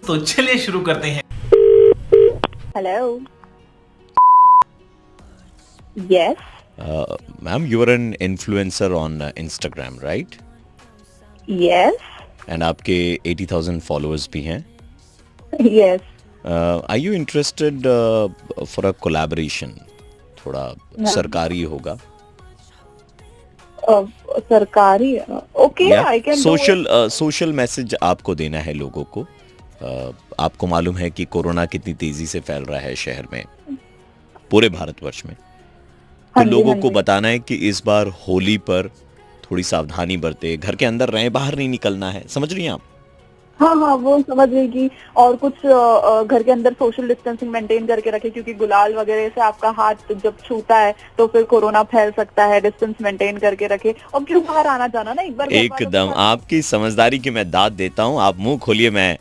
तो चलिए शुरू करते हैं। Hello. Yes. Ma'am, you are an influencer on Instagram, right? Yes. And आपके 80,000 followers भी हैं. Yes. Are you interested for a collaboration? थोड़ा सरकारी होगा. सरकारी. Okay, Yeah. I can do it. Social message आपको देना है लोगों को. आपको मालूम है कि कोरोना कितनी तेजी से फैल रहा है शहर में, पूरे भारतवर्ष में. तो लोगों को बताना है कि इस बार होली पर थोड़ी सावधानी बरते, घर के अंदर रहें, बाहर नहीं निकलना है. समझ रही हैं आप? हाँ, वो समझ रही कि और कुछ घर के अंदर सोशल डिस्टेंसिंग मेंटेन करके रखे, क्योंकि गुलाल वगैरह से आपका हाथ जब छूता है तो फिर कोरोना फैल सकता है. डिस्टेंस मेंटेन करके रखे. और क्यों बाहर आना जाना ना, एक बार एकदम आपकी समझदारी की मैं दाद देता हूँ. आप मुंह खोलिए. मैं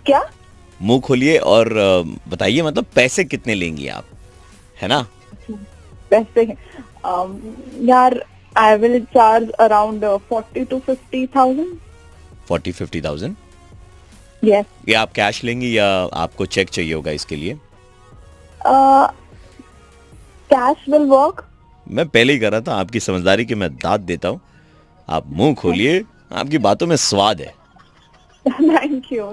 क्या मुंह खोलिए और बताइए, मतलब पैसे कितने लेंगी आप, है ना? पैसे यार, I will charge around 40 to 50,000. 40-50,000. Yes. ये आप कैश लेंगी या आपको चेक चाहिए होगा इसके लिए? Cash will work. मैं पहले ही कर रहा था, आपकी समझदारी की मैं दाद देता हूँ. आप मुंह खोलिए, आपकी बातों में स्वाद है. Thank you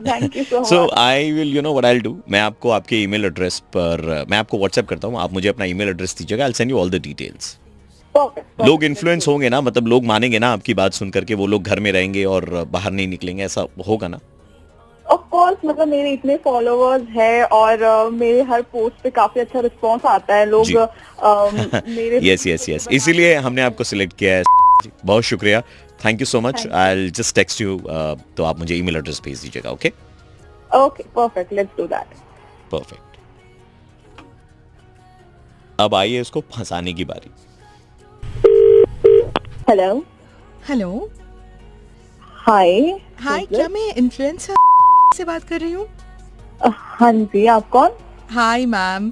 so much. So I will, you know what I will do. मैं आपको आपके ईमेल एड्रेस पर, मैं आपको व्हाट्सएप करता हूँ. आप मुझे अपना ईमेल एड्रेस दीजिएगा. I will send you all the details. लोग इन्फ्लुएंस होंगे ना, मतलब लोग मानेंगे ना आपकी बात सुन करके, वो लोग घर में रहेंगे और बाहर नहीं निकलेंगे, ऐसा होगा ना? ऑफ कोर्स, मतलब मेरे इतने फॉलोअर्स है और मेरे हर पोस्ट पे काफी अच्छा रिस्पांस आता है. लोग मेरे यस इसीलिए हमने आपको सिलेक्ट किया है. बहुत शुक्रिया. Thank you so much. I will just text you. तो आप मुझे ईमेल एड्रेस भेज दीजिएगा. Okay perfect, let's do that. Perfect. अब आइए इसको फंसाने की बारी. हेलो. हाय, हाय. क्या मैं इन्फ्लुएंसर से बात कर रही हूँ? हाँ जी, आप कौन? Hi ma'am.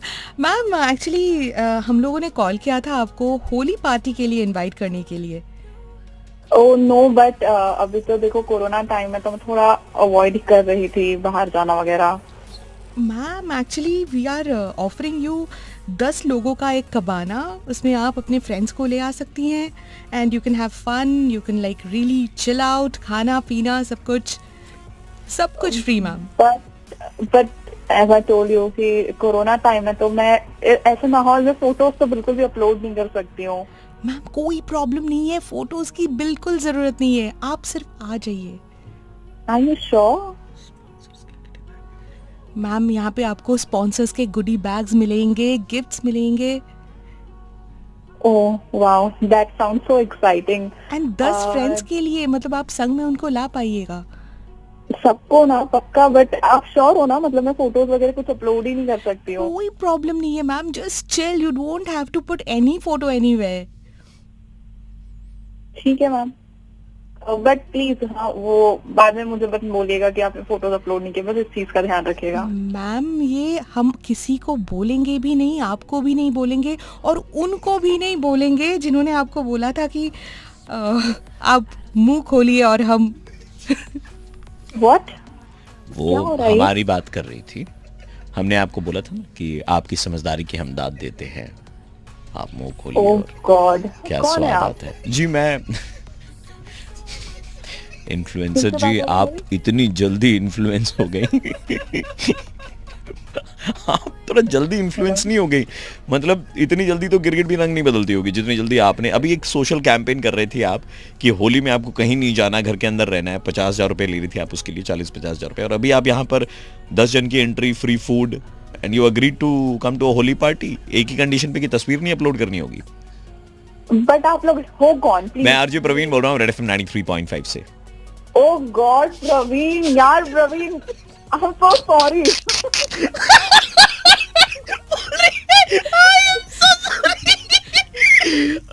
एक्चुअली हम लोगों ने कॉल किया था आपको होली पार्टी के लिए इनवाइट करने के लिए. ओह नो, बट अभी तो देखो कोरोना टाइम है, तो मैं थोड़ा अवॉइड कर रही थी बाहर जाना वगैरह. Ma'am actually we are offering you 10 लोगों का एक कबाना. उसमें आप अपने फ्रेंड्स को ले आ सकती हैं and you can have fun. You can like really chill out. खाना पीना सब कुछ free ma'am. But as I told you कि कोरोना टाइम है, तो मैं ऐसे माहौल में फोटोज तो बिल्कुल भी अपलोड नहीं कर सकती हूँ. मैम कोई प्रॉब्लम नहीं है, फोटोज की बिल्कुल जरूरत नहीं है, आप सिर्फ आ जाइए. Are you sure? मैम यहाँ पे आपको स्पॉन्सर्स के गुडी बैग्स मिलेंगे, गिफ्ट्स मिलेंगे. Oh wow, that sound so exciting. And 10 friends के लिए, मतलब आप संग में उनको ला पाइएगा. सबको ना पक्का, बट आप श्योर हो ना? मतलब मैं फोटोज वगैरह कुछ अपलोड ही नहीं कर सकती हूँ. कोई प्रॉब्लम नहीं है ma'am, just chill. You don't have to put any photo anywhere. ठीक है मैम, बट प्लीज हाँ, वो बाद में मुझे बस बोलिएगा कि आपने फोटोज अपलोड नहीं किए. बस इस चीज का ध्यान रखिएगा. मैम ये हम किसी को बोलेंगे भी नहीं, आपको भी नहीं बोलेंगे और उनको भी नहीं बोलेंगे जिन्होंने आपको बोला था कि आप मुंह खोलिए और हम व्हाट? वो हमारी बात कर रही थी. हमने आपको बोला था ना कि आपकी समझदारी की हम दाद देते हैं. आप मुंह खोलिए. ओह गॉड, क्या कौन स्वाद है आप? आता है जी. मैं इन्फ्लुएंसर जी. आप इतनी जल्दी इन्फ्लुएंस हो गई. आप थोड़ा जल्दी इन्फ्लुएंस नहीं हो गई, मतलब इतनी जल्दी तो गिरगिट भी रंग नहीं बदलती होगी जितनी जल्दी आपने. अभी एक सोशल कैंपेन कर रहे थे आप कि होली में आपको कहीं नहीं जाना, घर के अंदर रहना है. 50,000 रुपए ले रही थी आप उसके लिए, 40-50,000 रुपए. और अभी आप यहाँ पर 10 जन की entry, free food, and you agree to come to a Holi party. एक ही कंडीशन पे कि तस्वीर नहीं अपलोड करनी होगी. बट आप लोग हो कौन? प्लीज. मैं आरजे प्रवीण बोल रहा हूँ, रेड एफएम 93.5 से. ओह गॉड प्रवीण, यार Praveen, I am so sorry.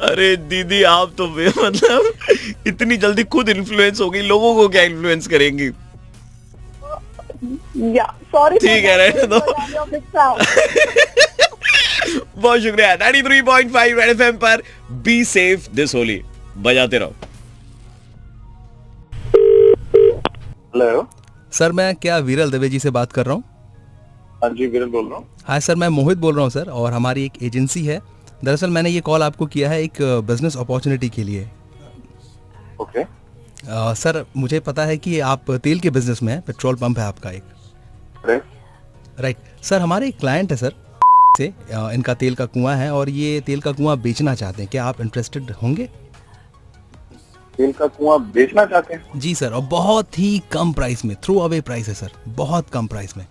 अरे दीदी, आप तो मतलब इतनी जल्दी खुद इन्फ्लुएंस हो गई, लोगों को क्या इन्फ्लुएंस करेंगी? या सॉरी. ठीक है, रहने दो. बहुत शुक्रिया. 93.5 रेड एफएम पर बी सेफ दिस होली. बजाते रहो. हेलो सर मैं क्या विरल दवे जी से बात कर रहा हूँ? हाँ जी, विरल बोल रहा हूँ। हाँ सर, मैं मोहित बोल रहा हूँ सर, और हमारी एक एजेंसी है। दरअसल मैंने ये कॉल आपको किया है एक बिजनेस अपॉर्चुनिटी के लिए। ओके। सर मुझे पता है कि आप तेल के बिजनेस में हैं, पेट्रोल पंप है आपका एक। राइट सर, हमारे एक क्लाइंट है सर से, इनका तेल का कुआं है और ये तेल का कुआं बेचना चाहते हैं। क्या आप इंटरेस्टेड होंगे? तेल का कुआं बेचना चाहते हैं? जी सर, और बहुत ही कम प्राइस में, थ्रो अवे प्राइस है सर, बहुत कम प्राइस में।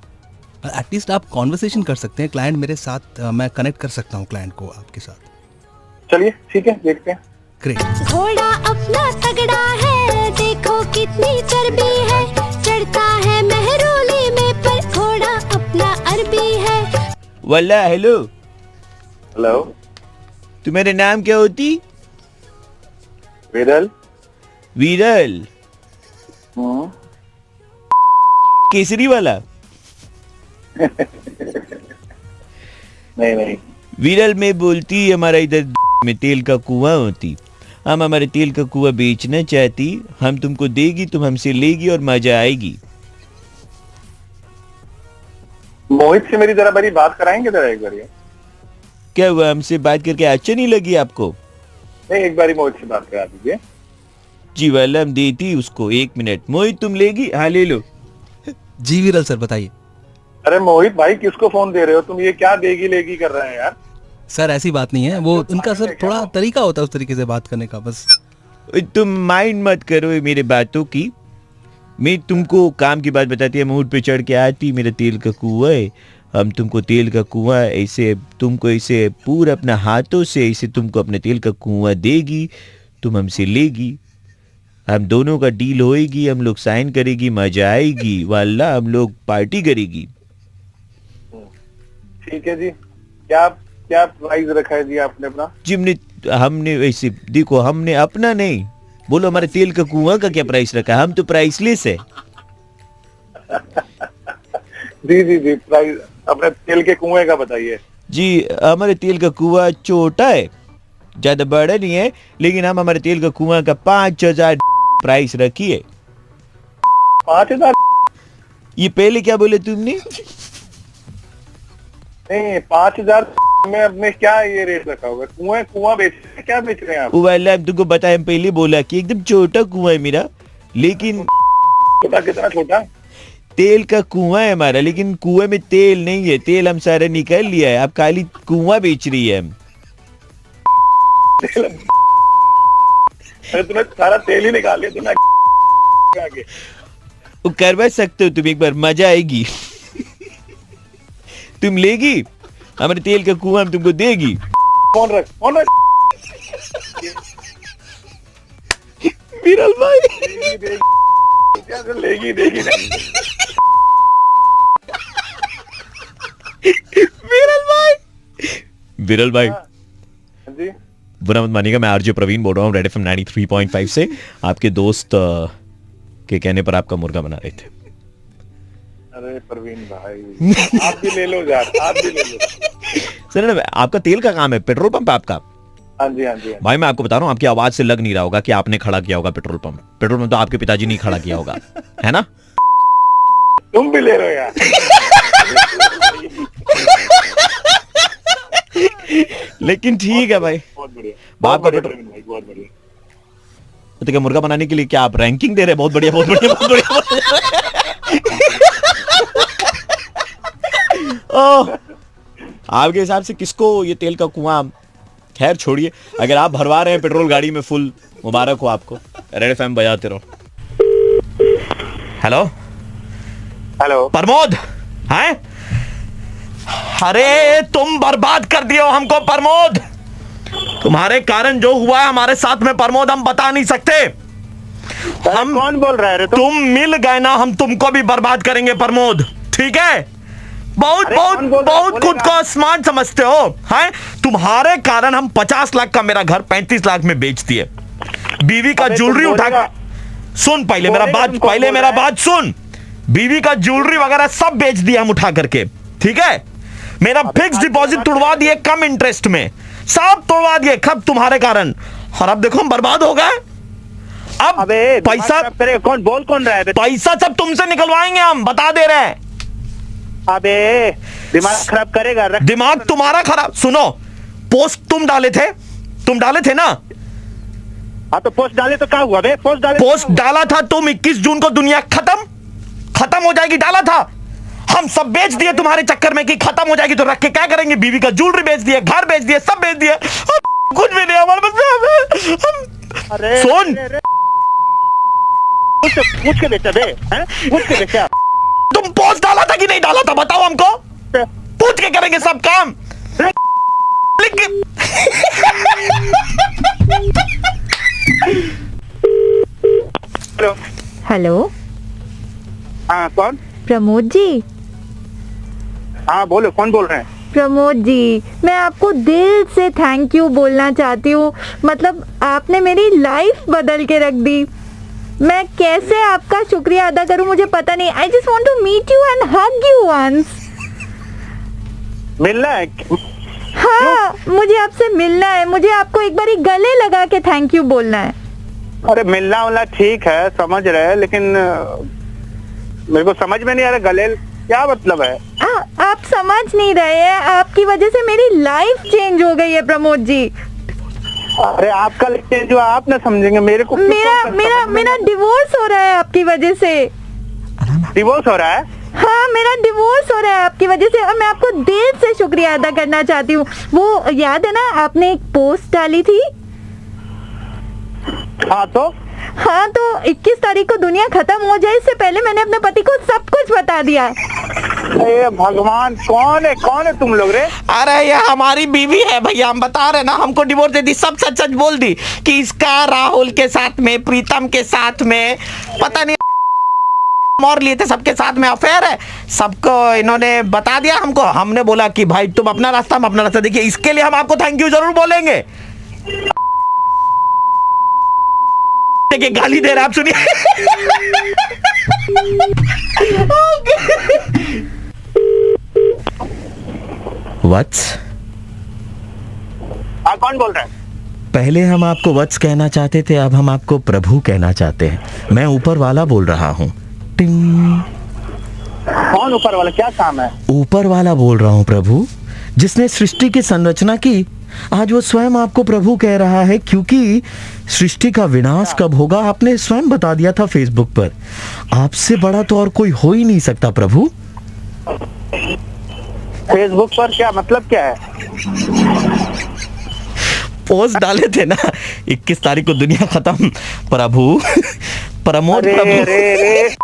एटलीस्ट आप कॉन्वर्सेशन कर सकते हैं क्लाइंट मेरे साथ, मैं कनेक्ट कर सकता हूँ क्लाइंट को आपके साथ। चलिए ठीक है, देखते हैं। ग्रेट। घोड़ा अपना तगड़ा है, देखो कितनी चर्बी है, चढ़ता है मेहरोली में पर घोड़ा अपना अरबी है। वल्ला हेलो, हेलो, तुम्हारे नाम क्या होती? विरल। विरल केसरी वाला? नहीं नहीं, विरल में बोलती हमारा इधर में तेल का कुआं होती, हम हमारे तेल का कुआं बेचना चाहती, हम तुमको देगी, तुम हमसे लेगी और मजा आएगी। मोहित से मेरी जरा बड़ी बात कराएंगे जरा एक बार? क्या हुआ, हमसे बात करके अच्छा नहीं लगी आपको? नहीं, एक बारी मोहित से बात करा दीजिए। जी वाला हम देती उसको, 1 मिनट। मोहित तुम लेगी? हाँ ले लो। जी विरल सर बताइए। अरे मोहित भाई, किसको फोन दे रहे हो तुम? ये क्या देगी लेगी कर रहे हैं यार? सर ऐसी बात नहीं है, वो उनका सर थोड़ा तरीका होता है उस तरीके से बात करने का, बस। तुम माइंड मत करो ये मेरे बातों की, मैं तुमको काम की बात बताती है। मूड पे चढ़ के आती, मेरा तेल का कुआं है, हम तुमको तेल का कुआं ऐसे, तुमको ऐसे पूरा अपना हाथों से ऐसे तुमको अपने तेल का कुआं देगी, तुम हमसे लेगी, हम दोनों का डील होएगी, हम लोग साइन करेगी, मजा आएगी, वाला हम लोग पार्टी करेगी। ठीक है जी, क्या क्या प्राइस रखा है जी आपने अपना? जी हमने वैसे देखो, हमने अपना नहीं, बोलो हमारे तेल का कुआं का क्या प्राइस रखा है? हम तो प्राइसलेस है। जी जी जी, प्राइस अपने तेल के कुएं का बताइए। जी हमारे तेल का कुआं छोटा है, ज्यादा बड़ा नहीं है, लेकिन हम हमारे तेल का कुआं का 5000 प्राइस रखिए। 5000? ये पहले क्या बोले तुमने? नहीं, 5000 में अपने क्या ये रेट रखा होगा? कुआं बेच रहे हैं, क्या बेच रहे हैं आप? वाला हम तुमको बताया, हम पहले बोला कि एकदम छोटा कुआं है मेरा, लेकिन छोटा कितना छोटा? तेल का कुआं है हमारा, लेकिन कुएं में तेल नहीं है, तेल हम सारा निकाल लिया है, आप खाली कुआं बेच रही है हम। अरे तुमने सारा तेल ही निकाल लिया, तुमने आगे वो करवा सकते हो तुम, एक बार मजा आएगी। तुम लेगी हमारे तेल का कुआं, हम तुमको देगी। फोन रख। विरल भाई लेगी देगी नहीं। विरल भाई हाँ जी, बुरा मत मानिएगा, मैं आरजे प्रवीण बोल रहा हूँ, रेड एफएम 93.5 से। आपके दोस्त के कहने पर आपका मुर्गा बना रहे थे। अरे प्रवीण भाई, आप भी ले लो यार, आप भी ले लो। सर ना, आपका तेल का काम है, पेट्रोल पंप है आपका? हाँ जी हाँ जी। भाई मैं आपको बता रहा हूँ, आपकी आवाज से लग नहीं रहा होगा कि आपने खड़ा किया होगा पेट्रोल पंप। पेट्रोल पंप तो आपके पिताजी ने खड़ा किया होगा, है ना? तुम भी ले रहे हो यार। लेकिन ठीक है भाई, बहुत बढ़िया, बाप का प्रवीण भाई, बहुत बढ़िया। तो क्या मुर्गा बनाने के लिए क्या आप रैंकिंग दे रहे हैं? बहुत बढ़िया, बहुत बढ़िया, बहुत बढ़िया। ओह, आपके हिसाब से किसको ये तेल का कुआं, खैर छोड़िए, अगर आप भरवा रहे हैं पेट्रोल गाड़ी में फुल, मुबारक हो आपको। रेड एफएम बजाते रहो। हेलो हेलो प्रमोद, हैं? अरे तुम बर्बाद कर दिए हो हमको प्रमोद, तुम्हारे कारण जो हुआ हमारे साथ में प्रमोद, हम बता नहीं सकते। हम कौन बोल रहा है? तुम मिल गए ना, हम तुमको भी बर्बाद करेंगे प्रमोद, ठीक है? बहुत बहुत बहुत खुद को स्मार्ट समझते हो, हैं? तुम्हारे कारण हम 50 लाख का मेरा घर 35 लाख में बेच दिए, बीवी का ज्वेलरी उठा, सुन पहले मेरा बात सुन, बीवी का ज्वेलरी वगैरह सब बेच दिया हम उठा करके, ठीक है? मेरा फिक्स डिपॉजिट तुड़वा दिए कम इंटरेस्ट में, सब तोड़वा दिए खब तुम्हारे कारण, और अब देखो हम बर्बाद हो गए। अब अबे पैसा करे कौन बोल कौन रहा है बे? पैसा सब तुमसे निकलवाएंगे हम, बता दे रहे हैं। अबे दिमाग खराब करेगा, रख। दिमाग तुम्हारा खराब। सुनो, पोस्ट तुम डाले थे ना? हाँ तो पोस्ट डाले तो क्या हुआ बे? पोस्ट डाला था तुम 21 जून को, दुनिया खत्म हो जाएगी, डाला था। हम सब बेच दिए तुम्हारे चक्कर में कि खत्म हो जाएगी, तो रख के क्या करेंगे? बीवी का ज्वेलरी बेच दिए, घर बेच दिए, सब बेच दिए, कुछ भी नहीं हमारे पास। अरे सुन, पूछ के बेचा बे, हैं? पूछ के बेचा। तुम पोस्ट डाला था कि नहीं डाला था, बताओ हमको। पूछ के करेंगे सब काम। हेलो हेलो, हाँ कौन? प्रमोद जी। हाँ बोलो, कौन बोल रहे हैं? प्रमोद जी, मैं आपको दिल से थैंक यू बोलना चाहती हूँ। मतलब आपने मेरी लाइफ बदल के रख दी। मैं कैसे आपका शुक्रिया अदा करूँ मुझे पता नहीं। I just want to meet you and hug you once. मिलना है? हाँ, मुझे आपसे मिलना है। मुझे आपको एक बारी गले लगा के थैंक यू बोलना है। अरे मिलना वाला ठीक है, समझ रहे हैं, लेकिन मेरे को समझ में नहीं आ रहा गले क्या मतलब है। आप समझ नहीं रहे हैं, आपकी वजह से मेरी लाइफ चेंज हो गई है प्रमोद जी। अरे आपका लिखते जो आप ना समझेंगे, मेरे को मेरा डिवोर्स हो रहा है आपकी वजह से। डिवोर्स हो रहा है? हाँ, मेरा डिवोर्स हो रहा है आपकी वजह से, और मैं आपको दिल से शुक्रिया अदा करना चाहती हूँ। वो याद है ना, आपने एक पोस्ट डाली थी? हाँ तो 21 तारीख को दुनिया खत्म हो जाए इससे पहले मैंने अपने पति को सब कुछ बता दिया। अरे भगवान, कौन है तुम लोग रे? अरे ये हमारी बीवी है भैया, हम बता रहे ना, हमको डिवोर्स दे दी, सब सच सच बोल दी कि इसका राहुल के साथ में, प्रीतम के साथ में, पता नहीं और लिए थे, सबके साथ में अफेयर है। सबको इन्होंने बता दिया हमको। हमने बोला कि भाई तुम अपना रास्ता, हम अपना रास्ता। देखिए, इसके लिए हम आपको थैंक यू जरूर बोलेंगे। देखिए गाली दे रहे आप, सुनिए। वत्स, कौन बोल रहा है? पहले हम आपको वत्स कहना चाहते थे, अब हम आपको प्रभु कहना चाहते हैं। मैं ऊपर वाला बोल रहा हूँ। टिंग। कौन ऊपर वाला? क्या काम है? ऊपर वाला बोल रहा हूँ, प्रभु जिसने सृष्टि की संरचना की। आज वो स्वयं आपको प्रभु कह रहा है, क्योंकि सृष्टि का विनाश कब होगा आपने स्वयं बता दिया था फेसबुक पर। आपसे बड़ा तो और कोई हो ही नहीं सकता प्रभु। फेसबुक पर क्या मतलब, क्या है? पोस्ट डाले थे ना 21 तारीख को दुनिया खत्म, प्रभु प्रमोद प्रभु। रे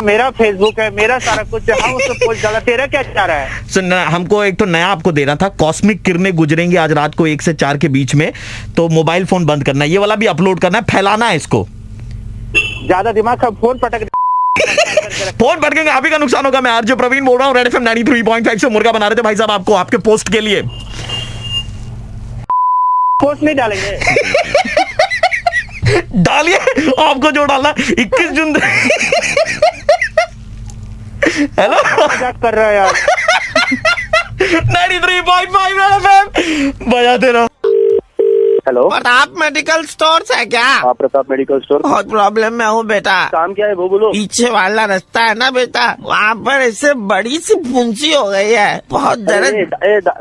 मेरा फेसबुक है, मेरा सारा कुछ है। हाँ, उसमें पोस्ट डाला, तेरा क्या चाह रहा है? सुन, हमको एक तो नया आपको देना था। कॉस्मिक किरणें गुजरेंगी आज रात को 1 से 4 के बीच में, तो मोबाइल फोन बंद करना है, ये वाला भी अपलोड करना है, फैलाना है इसको। ज्यादा दिमाग का फोन पटक फोन पटकेंगे, आप ही का नुकसान होगा। मैं आरजे प्रवीण बोल रहा हूँ, रेड एफएम 93.5 से मुर्गा बना रहे थे भाई साहब आपको, आपके पोस्ट के लिए। पोस्ट नहीं डालेंगे। डालिए, आपको जो डालना। 21 जून। हेलो, मजाक कर रहा है यार। 93.5 बजाते रहो। हेलो, प्रताप मेडिकल स्टोर है क्या? हाँ प्रताप मेडिकल स्टोर। बहुत प्रॉब्लम में हूँ बेटा। काम क्या है वो बोलो। पीछे वाला रास्ता है ना बेटा, वहाँ पर ऐसे बड़ी सी फुंसी हो गई है, बहुत दर्द।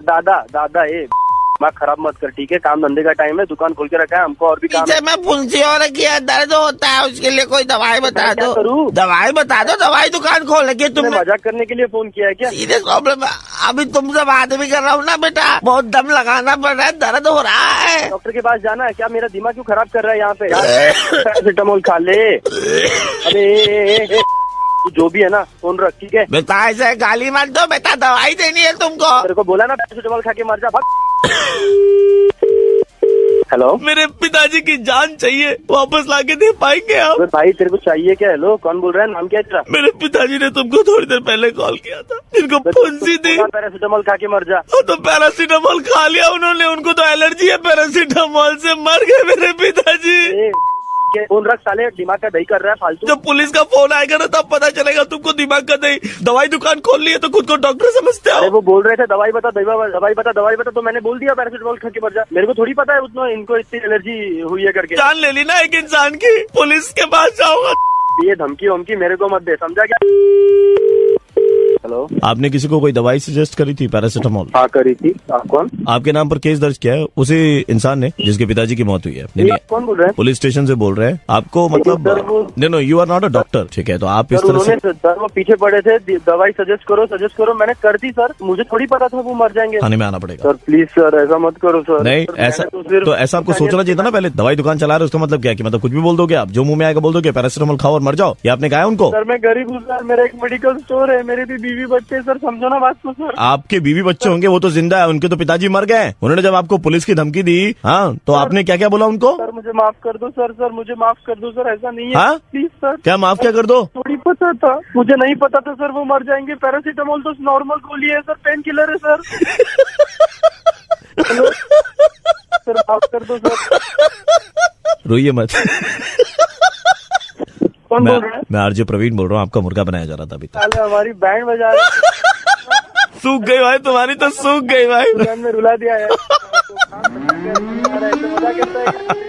दादा दिमाग खराब मत कर, ठीक है? काम धंधे का टाइम है, दुकान खोल के रखा है, हमको और भी काम है। मैं फुंसी हो रखी है, दर्द होता है, उसके लिए कोई दवाई बता दो। दवाई बता दो, दवाई दुकान खोल रखी है। तुमने मजाक करने के लिए फोन किया है क्या? सीरियस प्रॉब्लम है, अभी तुमसे बात भी कर रहा हूँ ना बेटा, बहुत दम लगाना पड़ रहा है, दर्द हो रहा है। डॉक्टर के पास जाना है क्या? मेरा दिमाग क्यों खराब कर रहा है यहाँ पे? पैरासिटामोल खा ले। अरे जो भी है ना, फोन रख, ठीक है? बेटा ऐसे गाली मत दो बेटा, दवाई देनी है तुमको। तेरे को बोला ना पैरासिटामोल खा के मर जा। हेलो, मेरे पिताजी की जान चाहिए, वापस लाके दे पाएंगे आप? भाई तेरे को चाहिए क्या? हेलो, कौन बोल रहा है? नाम क्या है तेरा? मेरे पिताजी ने तुमको थोड़ी देर पहले कॉल किया था, जिनको फुंसी थी। पैरासिटामोल खा के मर जा। तो पैरासीटामोल खा लिया उन्होंने, उनको तो एलर्जी है पैरासीटामोल से, मर गए मेरे पिताजी। फोन रख साले, दिमाग का दही कर रहा है फालतू। जब पुलिस का फोन आएगा ना तब पता चलेगा तुमको दिमाग का दही। दवाई दुकान खोल ली है तो खुद को डॉक्टर समझते हो। अरे वो बोल रहे थे दवाई बता दवाई बता, तो मैंने बोल दिया पैरासिटामोल खा के मर जा। मेरे को थोड़ी पता है उतना इनको इतनी एलर्जी हुई है करके। जान ले ली ना एक इंसान की, पुलिस के पास जाऊंगा। ये धमकी वमकी मेरे को मत दे, समझा क्या? हेलो, आपने किसी को कोई दवाई सजेस्ट करी थी पैरासिटामोल? हाँ करी थी। आप कौन? आपके नाम पर केस दर्ज किया है उसी इंसान ने जिसके पिताजी की मौत हुई है। नहीं, आप कौन बोल रहे हैं? पुलिस स्टेशन से बोल रहे हैं आपको, मतलब no you are not a doctor, ठीक है? तो आप इस तरह से सर वो पीछे पड़े थे, दवाई सजेस्ट करो, मैंने कर दी सर। मुझे थोड़ी पता था वो मर जाएंगे। थाने में आना पड़ेगा सर, प्लीज सर ऐसा मत करो सर। नहीं ऐसा तो ऐसा आपको सोचना चाहिए था ना पहले। दवाई दुकान चला रहे उसका मतलब क्या है कि मतलब कुछ भी बोल दोगे आप, जो मुंह में आएगा बोल दोगे पैरासिटामोल खाओ और मर जाओ? ये आपने कहा है उनको? सर मैं गरीब हूँ सर, मेरा एक मेडिकल स्टोर है, मेरे भी बीवी बच्चे सर, समझो ना बात को सर। आपके बीवी बच्चे होंगे, वो तो जिंदा है, उनके तो पिताजी मर गए। उन्होंने जब आपको पुलिस की धमकी दी, हाँ, तो आपने क्या क्या बोला उनको? सर मुझे माफ कर दो सर, मुझे माफ कर दो सर, ऐसा नहीं है। हाँ? Please sir. क्या माफ क्या कर दो? थोड़ी पता था, मुझे नहीं पता था सर वो मर जाएंगे। पैरासिटामोल तो नॉर्मल गोली है सर, पेन किलर है सर। हेलो सर, माफ कर दो सर। रोइए मत। कौन बोल रहा है? मैं आरजे प्रवीण बोल रहा हूँ, आपका मुर्गा बनाया जा रहा था अभी तक। साले हमारी बैंड बजा रहे। सूख गई भाई तुम्हारी, तो सूख गई भाई। में रुला दिया है। मजा करता है।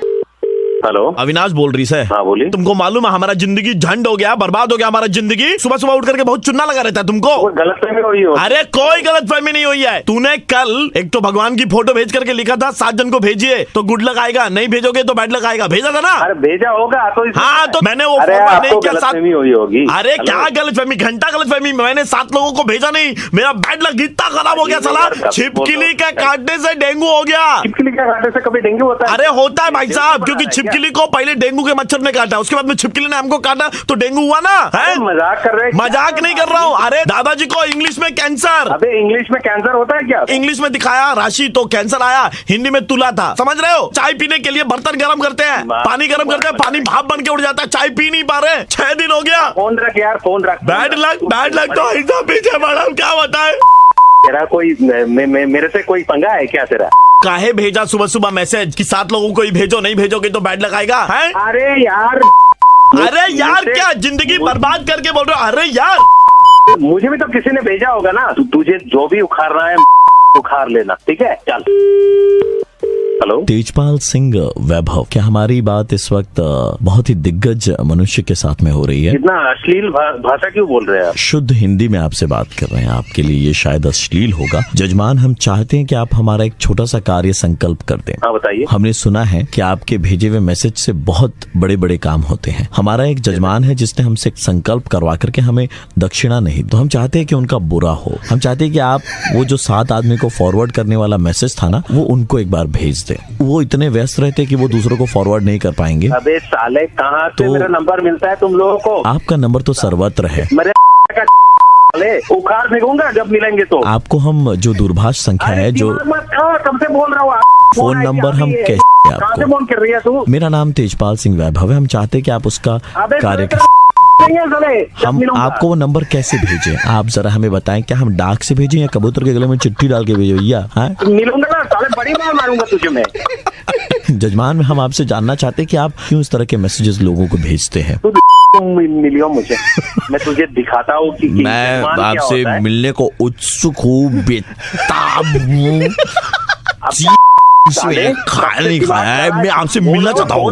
हेलो, अविनाश बोल रही है। हाँ बोलिए। तुमको मालूम है हमारा जिंदगी झंड हो गया, बर्बाद हो गया हमारा जिंदगी। सुबह सुबह उठ करके बहुत चुनना लगा रहता है तुमको। गलतफहमी हुई हो? अरे कोई गलतफहमी नहीं हुई है। तूने कल एक तो भगवान की फोटो भेज करके लिखा था 7 जन को भेजिए तो गुड लक आएगा, नहीं भेजोगे तो बैड लक आएगा, भेजा था ना? अरे भेजा होगा तो हाँ, तो मैंने वो अरे फॉरवर्ड आपको नहीं किया। गलतफहमी हुई होगी। अरे क्या गलतफहमी, घंटा गलतफहमी। मैंने 7 लोगों को भेजा नहीं, मेरा बैड लक इतना खराब हो गया साला, छिपकली के काटने से डेंगू हो गया। छिपकली के काटने से कभी डेंगू होता है? अरे होता है भाई साहब, क्योंकि छिपकली को पहले डेंगू के मच्छर ने काटा, उसके बाद में छिपकली ने हमको काटा तो डेंगू हुआ ना। है मजाक कर रहे हैं? मजाक नहीं कर रहा हूँ। अरे दादाजी को इंग्लिश में कैंसर। अबे इंग्लिश में कैंसर होता है क्या? इंग्लिश में दिखाया राशि तो कैंसर आया, हिंदी में तुला था, समझ रहे हो? चाय पीने के लिए बर्तन गर्म करते हैं, पानी गर्म करते हैं, पानी भाप बन के उड़ जाता है, चाय पी नहीं पा रहे, 6 दिन हो गया। फोन रख यार, फोन रख। बैड लक तो ऐसा पीछे पड़ा, क्या बताए? तेरा कोई मेरे से कोई पंगा है क्या तेरा? काहे भेजा सुबह सुबह मैसेज कि 7 लोगों को ही भेजो, नहीं भेजोगे तो बैड लक आएगा? है अरे यार क्या जिंदगी बर्बाद करके बोल रहे हो? अरे यार मुझे भी तो किसी ने भेजा होगा ना। तुझे जो भी उखाड़ना है उखाड़ लेना, ठीक है? चल। हेलो, तेजपाल सिंह वैभव, क्या हमारी बात इस वक्त बहुत ही दिग्गज मनुष्य के साथ में हो रही है? इतना अश्लील भाषा क्यों बोल रहे हैं आप? शुद्ध हिंदी में आपसे बात कर रहे हैं, आपके लिए ये शायद अश्लील होगा। जजमान, हम चाहते हैं कि आप हमारा एक छोटा सा कार्य संकल्प कर दें। हाँ बताइए। हमने सुना है कि आपके भेजे हुए मैसेज से बहुत बड़े बड़े काम होते हैं। हमारा एक जजमान है जिसने हमसे एक संकल्प करवा करके हमें दक्षिणा नहीं, तो हम चाहते हैं कि उनका बुरा हो। हम चाहते हैं कि आप वो जो 7 आदमी को फॉरवर्ड करने वाला मैसेज था ना, वो उनको एक बार भेज दे। वो इतने व्यस्त रहते कि वो दूसरों को फॉरवर्ड नहीं कर पाएंगे। अबे साले, कहाँ से तो मेरा नंबर मिलता है तुम लोगों को? आपका नंबर तो सर्वत्र है। मेरे उखाड़ फेंकूंगा जब मिलेंगे तो। आपको हम जो दूरभाष संख्या है, जो कब से बोल रहा हूँ, फोन नंबर हम कैसे कहाँ से फोन कर रही है तू? मेरा नाम तेजपाल सिंह वैभव है। हम चाहते हैं कि आप उसका कार्य हम आपको वो नंबर कैसे भेजें, आप जरा हमें बताएं। क्या हम डाक से भेजें या कबूतर के गले में चिट्ठी डाल के भेजें भैया? मिलूंगा ना साले, बड़ी मार मारूंगा तुझे मैं। जजमान, हम आपसे जानना चाहते हैं कि आप क्यों इस तरह के मैसेजेस लोगों को भेजते हैं? मिलियो मुझे, मैं तुझे दिखाता हूँ कि मैं आपसे मिलने को उत्सुक हूँ, बेताब हूँ। खाया नहीं खाया है, मैं आपसे मिलना चाहता हूँ।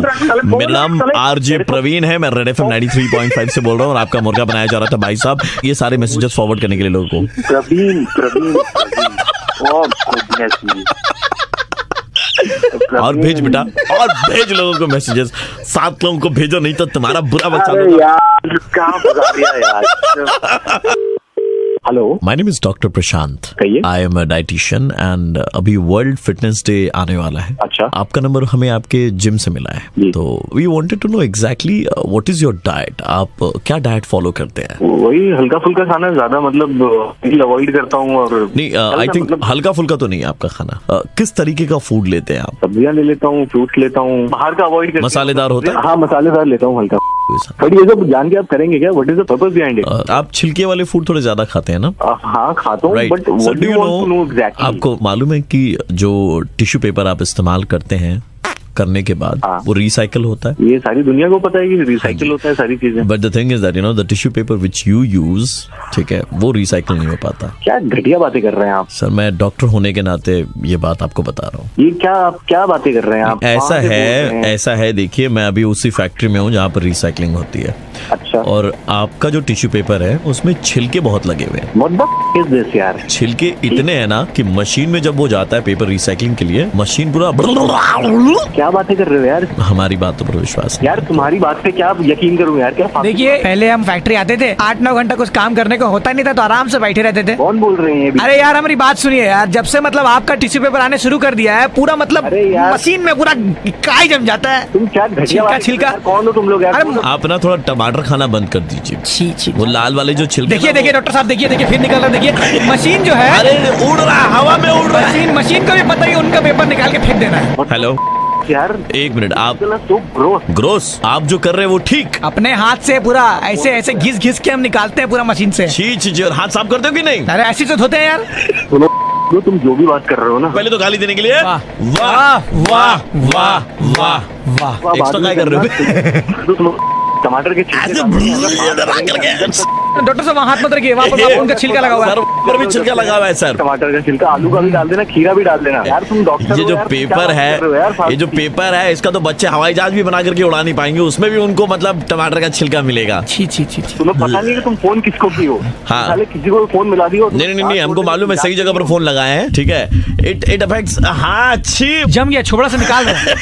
मेरा नाम आरजे प्रवीण है, मैं रेड एफएम 93.5 से बोल रहा हूँ और आपका मुर्गा बनाया जा रहा था भाई साहब, ये सारे मैसेजेस फॉरवर्ड करने के लिए लोगों को। प्रवीण और भेज बेटा, और भेज लोगों को मैसेजेस। 7 लोगों को भेजो, नहीं तो तुम्हारा बुरा बच्चा कहाँ फंसा दिया यार। Hello, my name is doctor Prashant. I am a dietitian and अभी वर्ल्ड फिटनेस डे आने वाला है। अच्छा। आपका नंबर हमें आपके जिम से मिला है, तो we wanted to know exactly what is your diet. आप क्या डाइट फॉलो करते हैं? वही हल्का फुल्का खाना, ज्यादा मतलब अवॉइड करता हूँ। और नहीं, आई थिंक हल्का फुल्का तो नहीं है आपका खाना। किस तरीके का फूड लेते हैं आप? सब्जियां ले लेता हूँ, फ्रूट्स लेता हूँ, बाहर का अवॉइड। मसालेदार होता है? हाँ, मसालेदार लेता हूँ हल्का। बट ये सब जान के आप करेंगे क्या? What is the purpose behind it? आप छिलके वाले फूड थोड़े ज्यादा खाते हैं ना? हाँ खाता हूँ, but what do you want to know exactly? आपको मालूम है कि जो टिश्यू पेपर आप इस्तेमाल करते हैं करने के बाद वो रिसाइकल होता है। ये सारी दुनिया को पता है कि रिसाइकिल होता है सारी चीजें। But the thing is that the tissue paper which you use, ठीक है, वो रिसाइकिल नहीं हो पाता। क्या घटिया बातें कर रहे हैं आप सर, मैं डॉक्टर होने के नाते ये बात आपको बता रहा हूँ। ये क्या बातें कर रहे हैं आप? ऐसा है देखिए, मैं अभी उसी फैक्ट्री में हूँ जहाँ पर रिसाइकलिंग होती है। अच्छा। और आपका जो टिश्यू पेपर है उसमें छिलके बहुत लगे हुए हैं। यार छिलके इतने हैं ना कि मशीन में जब वो जाता है पेपर रिसाइकलिंग के लिए, मशीन पूरा क्या बातें कर रहे हो यार? हमारी बातों पर विश्वास यार, तुम्हारी बात पे क्या यकीन करूं यार? क्या देखिए, पहले हम फैक्ट्री आते थे, 8-9 घंटा कुछ काम करने को होता नहीं था, तो आराम से बैठे रहते थे। कौन बोल रहे हैं? अरे यार, हमारी बात सुनिए यार, जब से मतलब आपका टिश्यू पेपर आने शुरू कर दिया है, पूरा मतलब मशीन में पूरा काई जम जाता है। तुम क्या छिलका कौन हो तुम लोग यार? आप ना थोड़ा टमाटर खाना बंद कर दीजिए। वो लाल वाले जो छिलके, देखिए डॉक्टर साहब, देखिए फिर निकल रहा, देखिए मशीन जो है, अरे उड़ रहा है, हवा में उड़ रहा है। मशीन को भी पता ही उनका पेपर निकाल के फेंक देना है। हेलो यार, एक मिनट, आप तो ग्रोस आप जो कर रहे हैं वो ठीक अपने हाथ से पूरा ऐसे घिस के हम निकालते हैं पूरा मशीन से। छी, और हाथ साफ करते हो कि नहीं? अरे ऐसे तो धोते हैं यार। सुनो, तुम जो भी बात कर रहे हो ना, पहले तो गाली देने के लिए वाह वाह वाह वाह वाह वाह, एक्स्ट्रा क्या कर रहे हो? टमाटर के डॉक्टर साहब वहाँ हाथ मत रखिए, वहाँ पर उनका छिलका लगा हुआ है। ऊपर भी छिलका लगा हुआ है सर। टमाटर का छिलका, आलू का भी डाल देना, खीरा भी डाल देना। यार तुम डॉक्टर, ये जो पेपर है, ये जो पेपर है, इसका तो बच्चे हवाई जहाज भी बना करके उड़ा नहीं पाएंगे, उसमें भी उनको मतलब टमाटर का छिलका मिलेगा। छी तुम्हें पता नहीं कि तुम फोन किसको की हो? हाँ, किसी को फोन मिला दियो। नहीं, हमको मालूम है, सही जगह पर फोन लगाए हैं, ठीक है। इट अफेक्ट्स, हाँ, छी जम गया, छोबड़ा से निकाल रहे।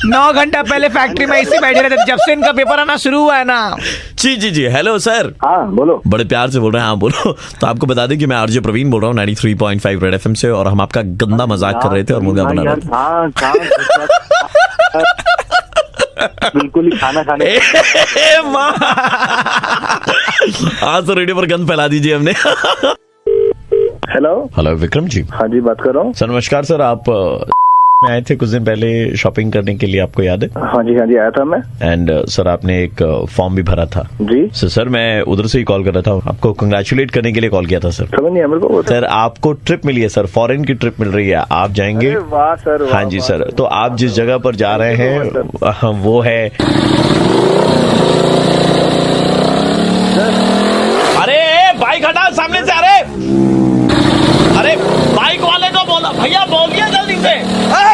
9 घंटा पहले फैक्ट्री में इसी बैठे रहते, जब से इनका पेपर आना शुरू हुआ है ना। जी, हेलो सर। हाँ बोलो। बड़े प्यार से बोल रहे हैं, हाँ बोलो। तो आपको बता दें कि मैं आरजे प्रवीण बोल रहा हूँ 93.5 रेड एफएम से, और हम आपका गंदा मजाक कर रहे थे और मुर्गा बना रहे थे। बिल्कुल ही खाना खाने। आज तो रेडियो पर गंद फैला दीजिए हमने। हेलो विक्रम जी। हाँ जी, बात कर रहा हूँ। सर नमस्कार सर, आप में आए थे कुछ दिन पहले शॉपिंग करने के लिए, आपको याद है? हाँ जी आया था मैं। एंड सर आपने एक फॉर्म भी भरा था जी। सर मैं उधर से ही कॉल कर रहा था, आपको कंग्रेचुलेट करने के लिए कॉल किया था सर। समझ नहीं मेरे को। सर आपको ट्रिप मिली है सर, फॉरेन की ट्रिप मिल रही है, आप जाएंगे। वाह सर। हाँ जी सर, तो आप जिस जगह पर जा रहे हैं वो है, अरे बाइक हटा सामने से, अरे बाइक वाले को बोला भैया, बोलिए जल्दी से,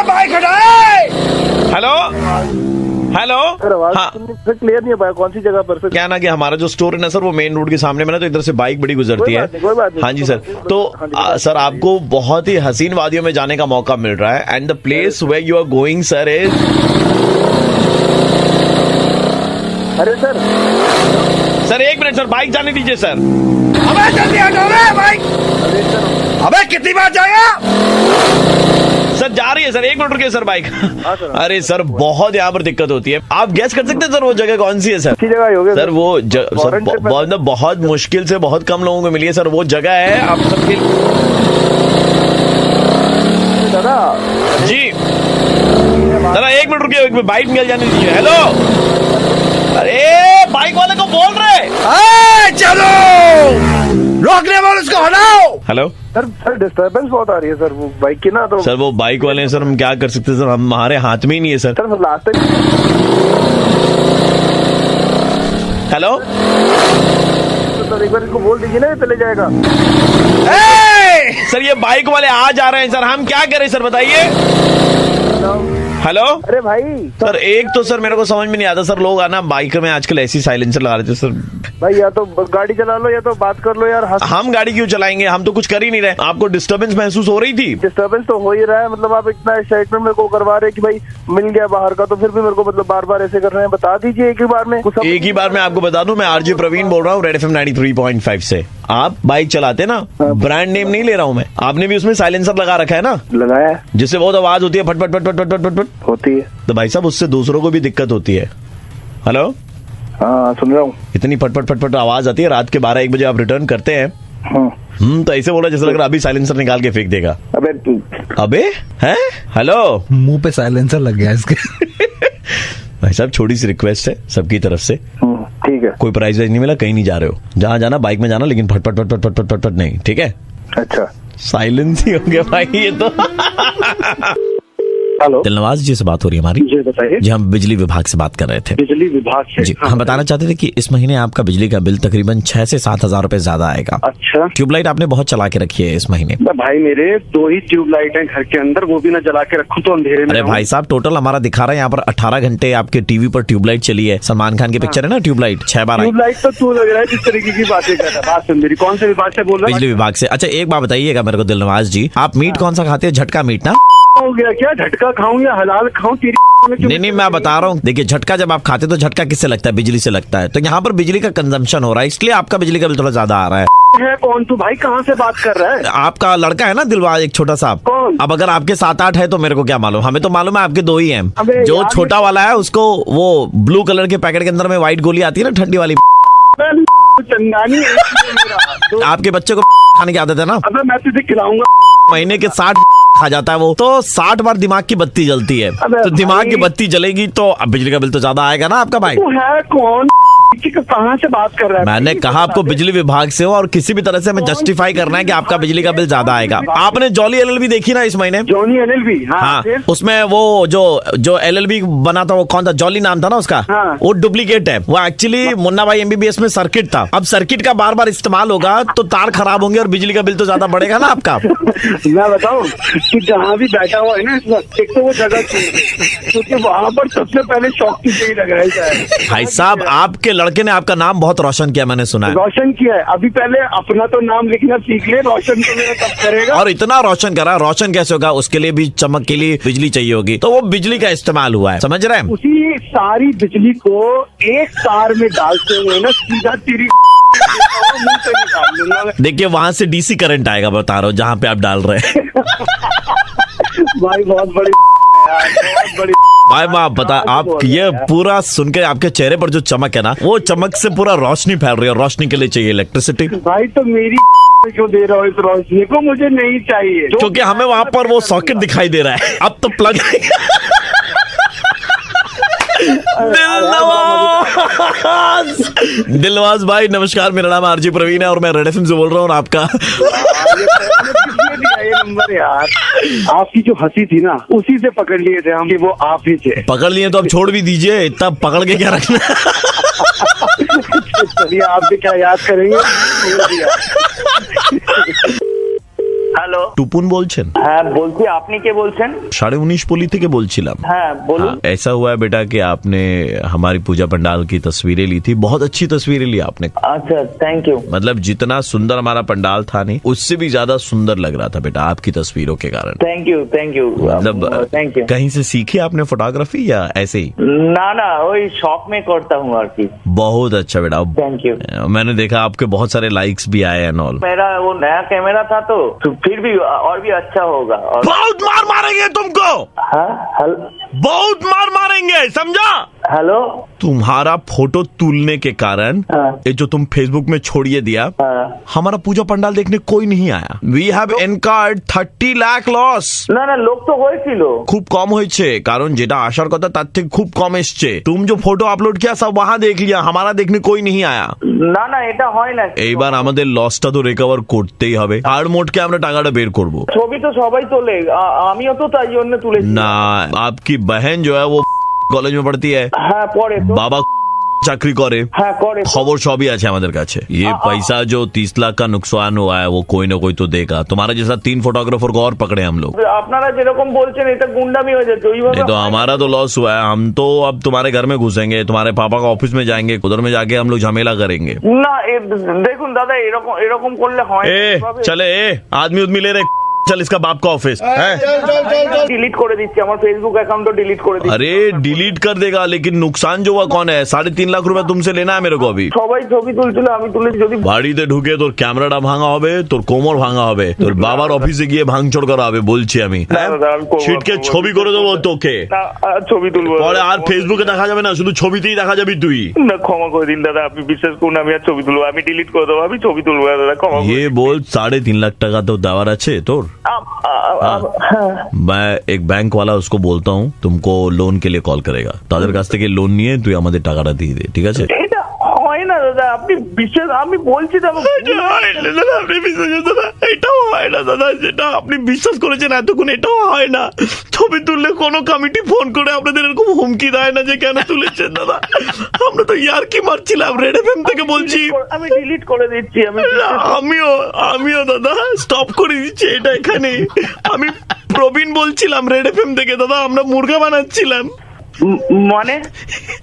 बाइक हटाए। हेलो हाँ, क्लियर नहीं पाया कौन सी जगह पर? क्या ना कि हमारा जो स्टोर है ना सर, वो मेन रोड के सामने में ना, तो इधर से बाइक बड़ी गुजरती है। हाँ जी सर, तो सर आपको बहुत ही हसीन वादियों में जाने का मौका मिल रहा है, and the place where you are going sir is, अरे सर एक मिनट सर, बाइक जाने दीजिए सर। अबे जल्दी हटो रे बाइक, अबे कितनी बार जाएगा? सर जा रही है सर, 1 मिनट रुकिए सर बाइक। अरे सर बहुत यहाँ पर दिक्कत होती है, आप गैस कर सकते हैं सर वो जगह कौन सी है सर? जगह सर वो सर बहुत मुश्किल से बहुत कम लोगों को मिली है सर, वो जगह है आप सबके दादा जी। दादा 1 मिनट रुकिए, बाइक निकल जाने दीजिए। हेलो, अरे बाइक वाले को बोल रहे, चलो रोकने वाले उसको हटाओ। हेलो सर डिस्टर्बेंस बहुत आ रही है सर, वो बाइक की ना, तो सर वो बाइक वाले हैं सर, हम क्या कर सकते हैं सर, हमारे हाथ में ही नहीं है sir. Sir last time. Hello sir एक बार इसको बोल दीजिए ना, चले जाएगा। सर ये बाइक वाले आ जा रहे हैं सर, हम क्या करें सर बताइए? हेलो, अरे भाई सर एक तो सर मेरे को समझ में नहीं आता सर, लोग आना बाइक में आजकल ऐसी साइलेंसर लगा रहे थे सर। भाई या तो गाड़ी चला लो या तो बात कर लो यार। हम गाड़ी क्यों चलाएंगे, हम तो कुछ कर ही नहीं रहे। आपको डिस्टर्बेंस महसूस हो रही थी? डिस्टर्बेंस तो हो ही रहा है, मतलब आप इतना एक्साइटमेंट मेरे को करवा रहे हैं कि भाई मिल गया बाहर का, तो फिर भी मेरे को मतलब बार बार ऐसे कर रहे हैं। बता दीजिए एक ही बार में। एक ही बार में आपको बता दूं, मैं आरजे प्रवीण बोल रहा हूँ रेड एफएम 93.5 से। आप बाइक चलाते ना, ब्रांड नेम नहीं ले रहा हूँ मैं, आपने भी उसमें साइलेंसर लगा रखा है ना? लगाया है, जिससे बहुत आवाज होती है, फट फट फट फट फट फट फट होती है। तो भाई साहब उससे दूसरों को भी दिक्कत होती है। हेलो, हाँ सुन रहा हूँ। इतनी फटफट फटफट आवाज आती है, रात के 12-1 बजे आप रिटर्न करते हैं। तो ऐसे बोला जैसे लग रहा अभी साइलेंसर निकाल के फेंक देगा। अबे हैं? हेलो, मुंह पे साइलेंसर लग गया इसके। भाई साहब छोटी सी रिक्वेस्ट है सबकी तरफ से, ठीक है? कोई प्राइज नहीं मिला, कहीं नहीं जा रहे हो, जहाँ जाना बाइक में जाना, लेकिन फट फट फट फट फट फट फट नहीं, ठीक है? अच्छा, साइलेंस ही हो गया भाई ये तो। हेलो, दिलनवाज जी से बात हो रही है हमारी? जी बताइए। जी, हम बिजली विभाग से बात कर रहे थे। बिजली विभाग से? जी, हम बताना चाहते थे कि इस महीने आपका बिजली का बिल तकरीबन 6 से 7 हजार रुपए ज्यादा आएगा। अच्छा। ट्यूबलाइट आपने बहुत चला के रखी है इस महीने? भाई मेरे 2 ही ट्यूबलाइट हैं घर के अंदर, वो भी ना जला के रखूं तो अंधेरे में। अरे भाई साहब, टोटल हमारा दिखा रहा है यहाँ पर 18 घंटे आपके टीवी पर ट्यूबलाइट चली है। सलमान खान की पिक्चर है ना ट्यूबलाइट, 6 बार। ट्यूबलाइट तो तू लग रहा है जिस तरीके की बातें कर रहा है। बात सुन मेरी, कौन से विभाग से बोल रहा है? बिजली विभाग से। अच्छा, एक बात बताइएगा मेरे को दिलनवाज जी, आप मीट कौन सा खाते हैं? झटका मीट ना? हो गया क्या? झटका खाऊं या हलाल खाऊं? तेरी नहीं, मैं बता रहा हूँ, देखिए झटका जब आप खाते हैं तो झटका किससे लगता है? बिजली से लगता है। तो यहाँ पर बिजली का कंजम्पशन हो रहा है, इसलिए आपका बिजली का बिल थोड़ा ज्यादा आ रहा है। कौन तू भाई? कहाँ से बात कर रहा है? आपका लड़का है ना दिलवाज, एक छोटा सा। कौन? अब अगर आपके 7-8 है तो मेरे को क्या मालूम, हमें तो मालूम है आपके 2 ही हैं। अबे जो यार, छोटा वाला है उसको वो ब्लू कलर के पैकेट के अंदर में व्हाइट गोली आती है ना, ठंडी वाली। चंदानी है मेरा। आपके बच्चे को खाने की आदत है ना? अबे मैं तुझे खिलाऊंगा। महीने के 60 खा जाता है वो, तो 60 बार दिमाग की बत्ती जलती है। तो दिमाग की बत्ती जलेगी तो अब बिजली का बिल तो ज्यादा आएगा ना आपका भाई। तू है कौन? कहाँ से बात कर रहा है? मैंने कहा आपको बिजली विभाग से हो, और किसी भी तरह से हमें जस्टिफाई करना है कि आपका बिजली का बिल ज्यादा आएगा। आपने जॉली एलएलबी देखी ना इस महीने? Johnny LLB? हाँ, उसमें वो जो एलएलबी बना था वो कौन था? जॉली नाम था ना उसका। हाँ। वो डुप्लीकेट है। वो एक्चुअली मुन्ना भाई एमबीबीएस में सर्किट था। अब सर्किट का बार बार इस्तेमाल होगा तो तार खराब होंगे और बिजली का बिल तो ज्यादा बढ़ेगा ना आपका। मैं बताऊं कि जहाँ भी बैठा हुआ है ना इस वक्त, एक तो वो जगह क्योंकि वहाँ पर सबसे पहले शौक की चीज लग रहा है। भाई साहब, आपके लड़के ने आपका नाम बहुत रोशन किया, मैंने सुना है। रोशन किया है? अभी पहले अपना तो नाम लिखना सीख ले, रोशन तो मेरा कब करेगा? और इतना रोशन करा, रोशन कैसे होगा? उसके लिए भी चमक के लिए बिजली चाहिए होगी, तो वो बिजली का इस्तेमाल हुआ है, समझ रहे हैं? उसी सारी बिजली को एक तार में डालते हुए ना सीधा तेरी मुंह से निकाल लूंगा। देखिए वहां से डीसी करंट आएगा, बता रहा हूँ, जहाँ पे आप डाल रहे हैं। भाई बहुत बड़ी यार, बहुत बड़ी भाई आप बता, आप ये पूरा सुन के आपके चेहरे पर जो चमक है ना, वो चमक से पूरा रोशनी फैल रही है, और रोशनी के लिए चाहिए इलेक्ट्रिसिटी। भाई तो मेरी क्यों दे रहा हो इस रोशनी को? मुझे नहीं चाहिए, क्योंकि हमें वहां पर वो सॉकेट दिखाई दे रहा है। अब तो प्लग दिलनवाज भाई नमस्कार, मेरा नाम आरजी प्रवीण है और मैं रेड एफएम से बोल रहा हूँ। और आपका ये नंबर यार, आपकी जो हंसी थी ना उसी से पकड़ लिए थे हम कि वो आप ही थे। पकड़ लिए तो अब छोड़ भी दीजिए, इतना पकड़ के क्या रखना। चलिए, आप भी क्या याद करेंगे। হ্যালো, টুপুন বলছেন? হ্যাঁ বলছি, আপনি কে বলছেন? 19.5 পলি থেকে বলছিলাম। হ্যাঁ বলুন। हाँ, ऐसा हुआ है बेटा कि आपने हमारी पूजा पंडाल की तस्वीरें ली थी, बहुत अच्छी तस्वीरें ली आपने। अच्छा, थैंक यू। मतलब जितना सुंदर हमारा पंडाल था नहीं, उससे भी ज्यादा सुंदर लग रहा था बेटा आपकी तस्वीरों के कारण। Thank you, thank you. मतलब थैंक यू। कहीं से सीखी आपने फोटोग्राफी या ऐसे ही? ना ना, वही शौक में करता हूँ और की। बहुत अच्छा बेटा। Thank you. मैंने देखा आपके बहुत सारे लाइक्स भी आए एंड ऑल। मेरा वो नया कैमरा था तो फिर भी और भी अच्छा होगा। और बहुत मार मारेंगे तुमको। हाँ, बहुत मार मारेंगे, समझा? हेलो, तुम्हारा फोटो तुलने के कारण ये जो तुम फेसबुक में छोड़िए दिया, हमारा पूजा पंडाल देखने कोई नहीं आया। We have incurred 30 lakh loss. না না, লোক তো হয়েছিল, খুব কম হয়েছে, কারণ যেটা আসার কথা তার থেকে খুব কম এসছে। तुम जो फोटो अपलोड किया सब वहाँ देख लिया, हमारा देखने कोई नहीं आया। না না, এটা হয় না। এইবার আমাদের লসটা তো রিকভার করতেই হবে, আর মোটকে আমরা টাকাটা বের করব। ছবি তো সবাই তোলে, আমিও তো তাই জন্য তুলেছি। না, आपकी बहन जो है वो কলেজ में पढ़ती है। হ্যাঁ পড়ে তো। বাবা চাকরি করে। হ্যাঁ করে। খবর সবই আছে আমাদের কাছে। ये पैसा जो 30 लाख का नुकसान हुआ है वो कोई ना कोई तो देगा। तुम्हारे जैसा 3 फोटोग्राफर को और पकड़े हम लोग। আপনারা যেরকম বলছেন এটা গুন্ডামি হয়ে যাচ্ছে। नहीं तो हमारा तो लॉस हुआ है, हम तो अब तुम्हारे घर में घुसेंगे, तुम्हारे पापा का ऑफिस में जाएंगे, उधर में जाके हम लोग झमेला करेंगे। না দেখুন দাদা, এরকম এরকম করলে হয় না। चले आदमी उदमी ले रहे, चल इसका बाप का ऑफिस है। डिलीट করে দিচ্ছি, আমার ফেসবুক অ্যাকাউন্টও ডিलीट করে দিচ্ছি। अरे डिलीट कर देगा, लेकिन नुकसान जो हुआ कौन है? 3.5 লাখ रुपए तुमसे लेना है मेरे को अभी। সবাই ছবি তুলছিল, আমি তুলেছি। যদি বাড়িতে ঢুকে তোর ক্যামেরাটা ভাঙা হবে, তোর কোমর ভাঙা হবে, তোর বাবার অফিসে গিয়ে ভাঙচুর করা হবে বলছি আমি। ছিটকে ছবি করে দেবো তোকে। ছবি তুলবো পরে আর ফেসবুকে দেখা যাবে না, শুধু ছবিতেই দেখা যাবি তুই। না, ক্ষমা করে দিন দাদা, আপনি বিশ্বাস করুন, আমি আর ছবি তুলবো, আমি ডিলিট করে দেবো, আমি ছবি তুলবো দাদা, ক্ষমা করে। ये बोल 3.5 लाख টাকা তো দেওয়ার আছে তোর। मैं एक बैंक वाला उसको बोलता हूँ, तुमको लोन के लिए कॉल करेगा। তাদের কাছ থেকে লোন নিয়ে তুই আমাদের টাকাটা দিয়ে দে, ঠিক আছে? এটা হয় নাই না দাদা, আপনি বিশ্বাস, আমি বলছি তো দাদা আপনি বিশ্বাস দাদা এটাও হয় না দাদা, যেটা আপনি বিশ্বাস করেছেন এতক্ষণ এটাও হয় না। ছবি তুললে কোনো কমিটি ফোন করে আপনাদের এরকম হুমকি দেয় না যে কেন তুলেছেন দাদা? আমরা তো ইয়ার কি মারছিলাম, রেড এফএম থেকে বলছি। আমি ডিলিট করে দিচ্ছি। আমিও দাদা স্টপ করে দিচ্ছি এটা এখানে। আমি প্রবীণ বলছিলাম রেড এফএম থেকে দাদা, আমরা মুर्गा বানাচ্ছিলাম। माने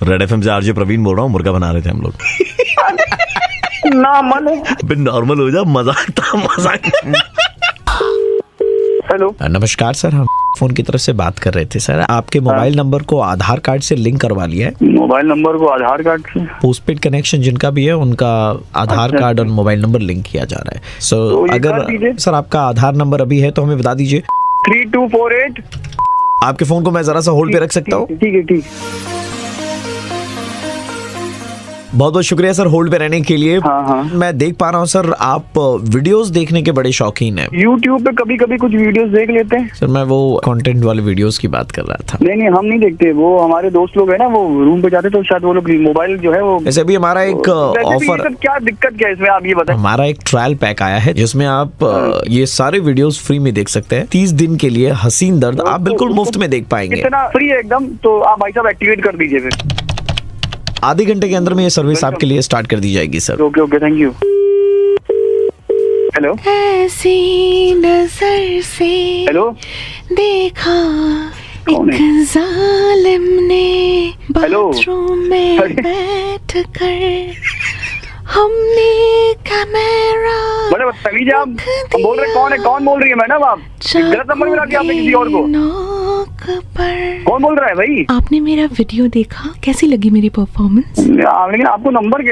रेड एफएम से आरजे प्रवीण बोल रहा हूँ, मुर्गा बना रहे थे हम लोग। ना माने नॉर्मल हो जा, मजाक था मजाक। हेलो नमस्कार सर, हम फोन की तरफ से बात कर रहे थे सर। आपके मोबाइल नंबर को आधार कार्ड से लिंक करवा लिया है। मोबाइल नंबर को आधार कार्ड से? पोस्टपेड कनेक्शन जिनका भी है उनका आधार कार्ड और मोबाइल नंबर लिंक किया जा रहा है। सो अगर सर आपका आधार नंबर अभी है तो हमें बता दीजिए। 3248। आपके फोन को मैं जरा सा होल्ड पे रख सकता हूँ? ठीक है ठीक। बहुत बहुत शुक्रिया सर होल्ड पे रहने के लिए। हाँ। मैं देख पा रहा हूँ सर आप वीडियोस देखने के बड़े शौकीन हैं। YouTube पे कभी कभी कुछ वीडियोस देख लेते हैं। सर मैं वो कंटेंट वाले वीडियोस की बात कर रहा था। नहीं हम नहीं देखते, वो हमारे दोस्त लोग है ना, वो रूम पे जाते तो शायद वो लोग मोबाइल जो है वो। वैसे भी हमारा एक ऑफर, क्या दिक्कत क्या है इसमें आप ये बताएं। हमारा एक ट्रायल पैक आया है जिसमें आप ये सारे वीडियोस फ्री में देख सकते हैं। 30 दिन के लिए हसीन दर्द आप बिल्कुल मुफ्त में देख पाएंगे। इतना फ्री है एकदम, तो आप भाई साहब एक्टिवेट कर दीजिए फिर। आधे घंटे के अंदर में ये सर्विस आपके लिए स्टार्ट कर दी जाएगी sir. Okay thank you. Hello. ऐसी नजर से हेलो देखा एक जालिम ने बाथरूम में बैठ कर, हमने कैमरा। बड़े बदतमीज आप बोल रहे, कौन बोल रही है मैडम? आप गलत नंबर मिला दिया आपने किसी और को। कौन बोल रहा है भाई? आपने मेरा वीडियो देखा, कैसी लगी मेरी परफॉर्मेंस? लेकिन आपको नंबर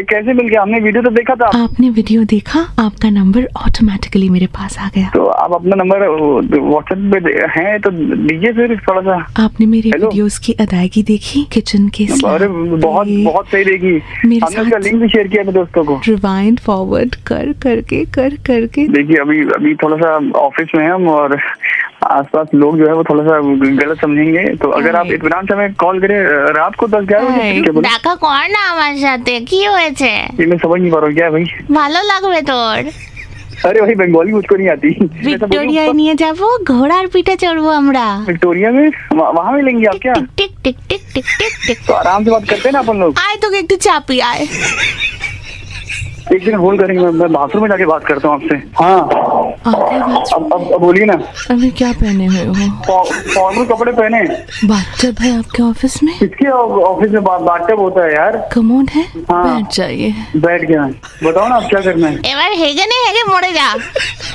कैसे मिल गया? हमने वीडियो तो देखा था। आपने वीडियो देखा, आपका नंबर ऑटोमेटिकली मेरे पास आ गया। तो आप अपना नंबर व्हाट्सएप पे है तो दीजिए फिर थोड़ा सा। आपने मेरी वीडियोस की अदायगी देखी, किचन के अरे बहुत सही देखी। हमने उसका लिंक भी शेयर किया था दोस्तों को। रिवाइंड फॉरवर्ड कर करके देखिए अभी थोड़ा सा ऑफिस में हम और आसपास लोग जो है वो थोड़ा सा गलत समझेंगे, तो अगर आप इत्मीनान से हमें कॉल करें रात को 10-11 बजे। দেখা কর না আমার সাথে, কি হয়েছে? ये मैं समझ नहीं पा रहा हूँ क्या भाई। ভালো লাগবে তোর। अरे भाई बंगाली मुझको नहीं आती। विक्टोरिया নিয়ে যাব, ঘোড়ার পিঠে চড়বো আমরা। विक्टोरिया में वहाँ मिलेंगी आप क्या? टिक टिक टिक टिक टिक टिक। तो आराम से बात करते हैं ना अपन लोग। आए तो একটু চাপি आए। एक सेकंड होल्ड करेंगे, मैं बाथरूम में जाके बात करता हूँ आपसे। हाँ अब बोलिए ना। अभी क्या पहने हुए हो? फॉर्मल कपड़े पहने। बाथटब है आपके ऑफिस में? किसके ऑफिस में बाथटब होता है यार? कमोड है। हाँ। बैठ जाइए। बैठ गया। बताओ ना आप क्या करना है। এবার হেগে নে হেগে মরে যা।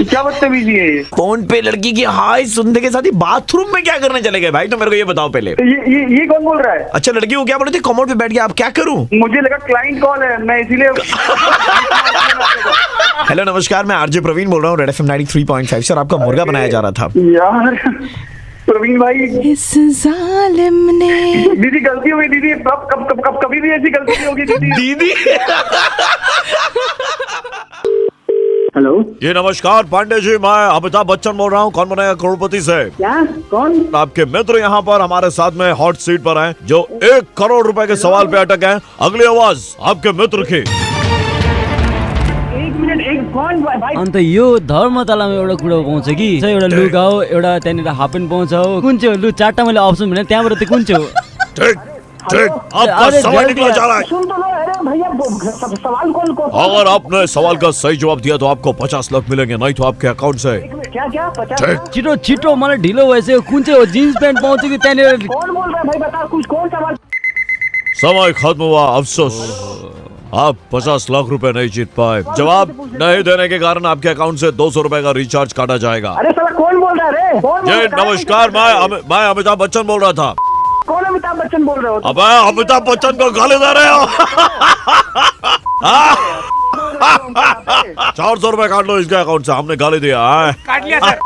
क्या बदतमीजी है ये? फोन पे लड़की की हाय सुनने के साथ ही बाथरूम में क्या करने चले गए भाई? तो मेरे को ये बताओ पहले। ये कौन बोल रहा है? अच्छा लड़की को क्या बोले थे? कमोड पे बैठ गया, आप क्या करूं? मुझे लगा क्लाइंट कॉल है, मैं इसीलिए। हेलो नमस्कार, मैं आरजे प्रवीण बोल रहा हूँ, रेड एफएम 93.5। सर आपका मुर्गा बनाया जा रहा था। यार प्रवीण भाई, इस जालिम ने। दीदी गलती हुई दीदी, कभी भी ऐसी गलती नहीं होगी दीदी। हेलो। ये नमस्कार पांडे जी, मैं अमिताभ बच्चन बोल रहा हूँ, कौन बनेगा करोड़पति से। क्या? कौन? आपके मित्र यहाँ पर हमारे साथ में हॉट सीट पर हैं, जो 1 करोड़ रुपए के सवाल पे अटक हैं। अगली आवाज आपके मित्र की। अन्त यो धर्मतलामा एउटा कुरा पाउँछ कि एउटा लुगा हो, एउटा त्यहाँनिर हाफ प्यान्ट पाउँछ हो। कुन चाहिँ हो? लु 4टा मैले अप्सन भने त्यहाँबाट चाहिँ कुन चाहिँ हो? ठीक आपका सवाल निकला जा रहा है। सुन तो लो, अरे भैया सवाल कौन? अगर आपने सवाल का सही जवाब दिया तो आपको 50 लाख मिलेंगे, नहीं तो आपके अकाउंट से। क्या 50? छिटो मलाई ढिलो भइसक्यो। कुन चाहिँ हो? जीन्स प्यान्ट पाउँछ कि त्यहाँनिर? कौन बोल रहा है भाई? बता कुछ, कौन सवाल? समय खत्म हुआ, अफसोस आप 50 लाख रुपए नहीं जीत पाए। जवाब नहीं देने के कारण आपके अकाउंट से 200 रुपए का रिचार्ज काटा जाएगा। अरे साला कौन बोल रहा है रे? नमस्कार, मैं अमिताभ बच्चन बोल रहा था। कौन अमिताभ बच्चन बोल रहे हो? अब अमिताभ बच्चन को गाली दे रहे हो। 400 रुपए काट लो इसके अकाउंट से, हमने गाली दिया है। काट लिया सर।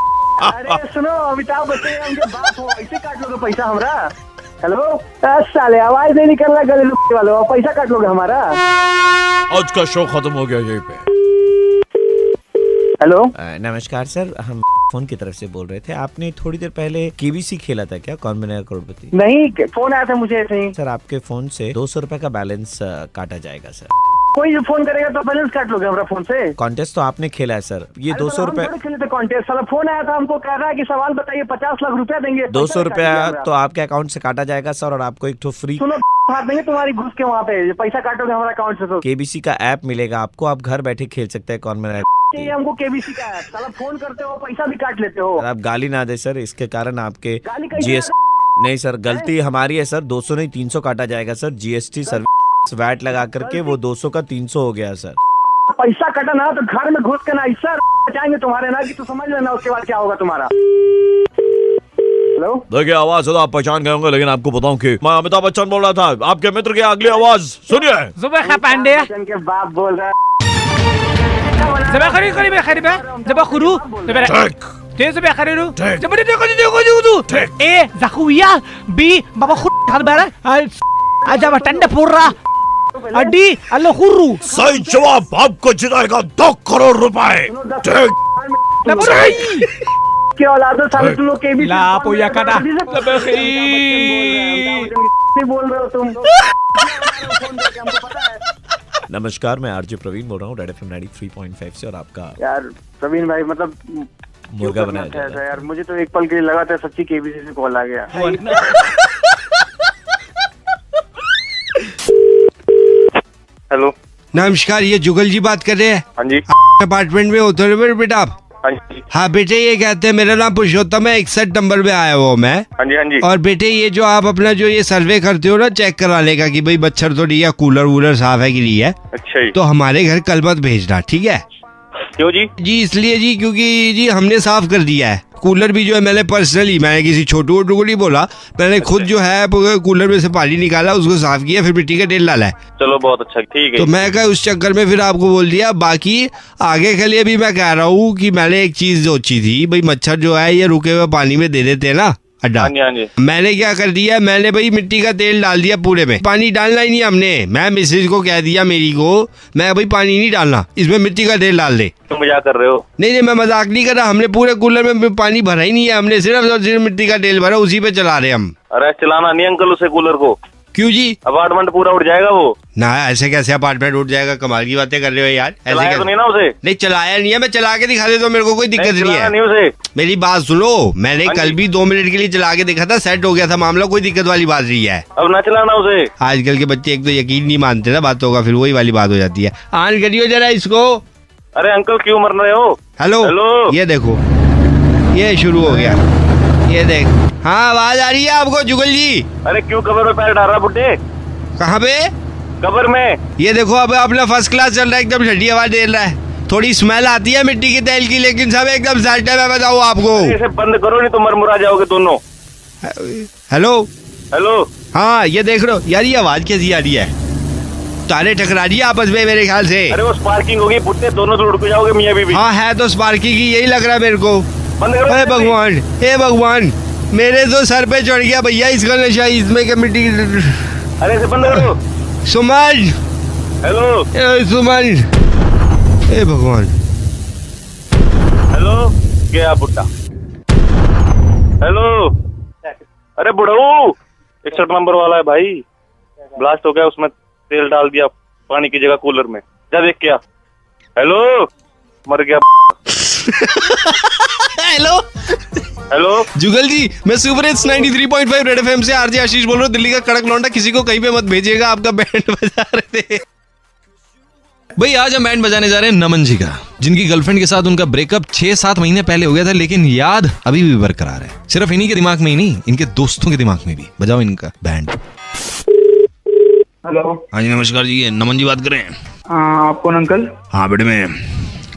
अरे सुनो, अमिताभ बच्चन उनके बाप हो, ऐसे काट लोगे पैसा हमारा? हेलो साले, आवाज नहीं निकल रहा गले वालों, पैसा काट लोगे हमारा। आज का शो खत्म हो गया यहीं पे। हेलो नमस्कार सर, हम फोन की तरफ से बोल रहे थे। आपने थोड़ी देर पहले केबीसी खेला था क्या, कौन बनेगा करोड़पति? नहीं, फोन आया था मुझे ऐसे ही। सर आपके फोन से 200 रुपए का बैलेंस काटा जाएगा सर। कोई जो फोन करेगा तो बैलेंस काट लोगे हमारा फोन से? कॉन्टेस्ट तो आपने खेला है सर, ये 200 रुपए खेले थे कॉन्टेस्ट। साला फोन आया था, हमको कह रहा है कि सवाल बताइए, 50 लाख रुपया देंगे। 200 रुपया तो आपके अकाउंट से काटा जाएगा सर, और आपको एक ठो फ्री देंगे तुम्हारी घुस के वहाँ पे, पैसा काटोगे हमारा अकाउंट से। तो केबीसी का ऐप मिलेगा आपको, आप घर बैठे खेल सकते हैं कौन बनेगा। हमको केबीसी का ऐप, साला फोन करते हो पैसा भी काट लेते हो। आप गाली ना दे सर, इसके कारण आपके जीएसटी नहीं सर, गलती हमारी है सर। 200 नहीं 300 काटा जाएगा सर, जीएसटी सर्विस वैट लगा करके वो 200 का 300 हो गया सर। पैसा कटा ना तो घर में घुस के ना सर बचाएंगे तुम्हारे ना, कि तू समझ लेना उसके बाद क्या होगा तुम्हारा। हेलो, देखिए आवाज तो आप पहचान गए होंगे, लेकिन आपको बताऊं कि मैं अमिताभ बच्चन बोल रहा था। आपके मित्र की अगली आवाज सुनिए। जुबैर पांडे के बाप बोल रहा है। जुबैर खरी खरी में खरी में जुबैर खुरू जुबैर ते जुबैर खरीरू जुबैर देखो ए zakuya b बाबा खुद खा बारा आजा बटंडे पूरा अड्डी अल्लाह खुरू। सही जवाब आपको जिताएगा 2 करोड़ रुपए। क्या औलाद है साले, तुम लोग केबीसी ला पोया काटा बोल रहे हो तुम। नमस्कार, मैं आरजे प्रवीण बोल रहा हूँ रेड एफएम 93.5 से, और आपका यार प्रवीण भाई मतलब मुर्गा बनाया जा रहा है यार। मुझे तो एक पल के लिए लगा था सच्ची केबीसी से कॉल आ गया। हेलो, नमस्कार, ये जुगल जी बात कर रहे हैं? हाँ जी। अपार्टमेंट में उतर हुए बेटा आप? हाँ जी। हाँ बेटे, ये कहते हैं मेरा नाम पुरुषोत्तम है, 61 नंबर पे आया हुआ मैं। हाँ जी हाँ जी। और बेटे ये जो आप अपना जो ये सर्वे करते हो ना चेक कराने का कि भाई मच्छर तो नहीं है, कूलर वूलर साफ है कि नहीं है, अच्छा जी। तो हमारे घर कल मत भेजना, ठीक है? क्यों जी? जी इसलिए जी क्योंकि जी हमने साफ कर दिया है कूलर भी जो है। मैंने पर्सनली, मैंने किसी छोटू वोटू को नहीं बोला, मैंने खुद जो है कूलर में से पानी निकाला, उसको साफ किया, फिर मिट्टी का तेल डाला है। चलो बहुत अच्छा, ठीक है। तो मैं क्या उस चक्कर में फिर आपको बोल दिया। बाकी आगे के लिए भी मैं कह रहा हूँ कि मैंने एक चीज सोची थी, भाई मच्छर जो है ये रुके हुए पानी में दे देते हैं ना अड्डा। हाँ जी हाँ जी। मैंने क्या कर दिया, मैंने भाई मिट्टी का तेल डाल दिया पूरे में, पानी डालना ही नहीं हमने। मैं मिसेज को कह दिया मेरी को, मैं भाई पानी नहीं डालना, इसमें मिट्टी का तेल डाल दे। तुम मजाक कर रहे हो? नहीं मैं मजाक नहीं कर रहा, हमने पूरे कूलर में पानी भरा ही नहीं है, हमने सिर्फ और सिर्फ मिट्टी का तेल भरा, उसी पे चला रहे हम। अरे चलाना नहीं अंकल उसे कूलर को। क्यों जी? अपार्टमेंट पूरा उड़ जाएगा वो। ना ऐसे कैसे अपार्टमेंट उठ जाएगा, कमाल की बातें कर रहे हो यार। ऐसे चलाया तो नहीं ना उसे? नहीं चलाया नहीं है, मैं चला के दिखा देता हूँ, मेरे को कोई दिक्कत नहीं है। नहीं उसे। मेरी बात सुनो, मैंने कल भी 2 मिनट के लिए चला के देखा था, सेट हो गया था मामला, कोई दिक्कत वाली बात नहीं है। अब ना चलाना उसे। आजकल के बच्चे एक तो यकीन नहीं मानते ना बातों का, फिर वही वाली बात हो जाती है। ऑन करियो जरा इसको। अरे अंकल क्यों मर रहे हो? हेलो, ये देखो ये शुरू हो गया, ये देख। हाँ आवाज आ रही है आपको जुगल जी? अरे क्यों कबर में पैर डाल रहा बुड्ढे? कहाँ पे? कबर में। ये देखो अब अपना फर्स्ट क्लास चल रहा है, एकदम ठंडी हवा दे रहा है, थोड़ी स्मेल आती है मिट्टी के तेल की, लेकिन सब एकदम सेट है। मैं बताऊँ आपको। इसे बंद करो नहीं तो मरमुरा जाओगे दोनों। Hello hello. हाँ ये देख रहे हो यार, ये आवाज कैसी आ रही है? तारे टकरा रही है आपस में मेरे ख्याल से। अरे वो स्पार्किंग होगी बुड्ढे, दोनों तो उड़ के जाओगे मियाँ बीवी। हाँ है तो स्पार्किंग की, यही लग रहा है मेरे को। बंद करो। हे भगवान, हे भगवान, मेरे तो सर पे चढ़ गया भैया इसका नशा, इसमें क्या मिट्टी। अरे इसे बंद करो। सुमन। हेलो सुमन। हे भगवान। हेलो गया बुड्ढा। हेलो। अरे बुढ़ऊ 61 नंबर वाला है भाई, ब्लास्ट हो गया, उसमें तेल डाल दिया पानी की जगह कूलर में, जा देख क्या। हेलो, मर गया। हेलो हेलो जुगल जी, मैं सुपर हिट्स 93.5 रेड एफएम से आरजे आशीष बोल रहा हूँ, दिल्ली का कड़क लौंडा। किसी को कहीं पे मत भेजिएगा, आपका बैंड बजा रहे थे। भाई आज हम बैंड बजाने जा रहे हैं नमन जी का, जिनकी गर्लफ्रेंड के साथ उनका ब्रेकअप 6-7 महीने पहले हो गया था, लेकिन याद अभी भी बरकरार है। सिर्फ इन्हीं के दिमाग में ही नहीं, इनके दोस्तों के दिमाग में भी। बजाओ इनका बैंड। हेलो। हाँ जी नमस्कार जी, नमन जी बात कर रहे हैं? आप कौन अंकल? हाँ बेटे मैं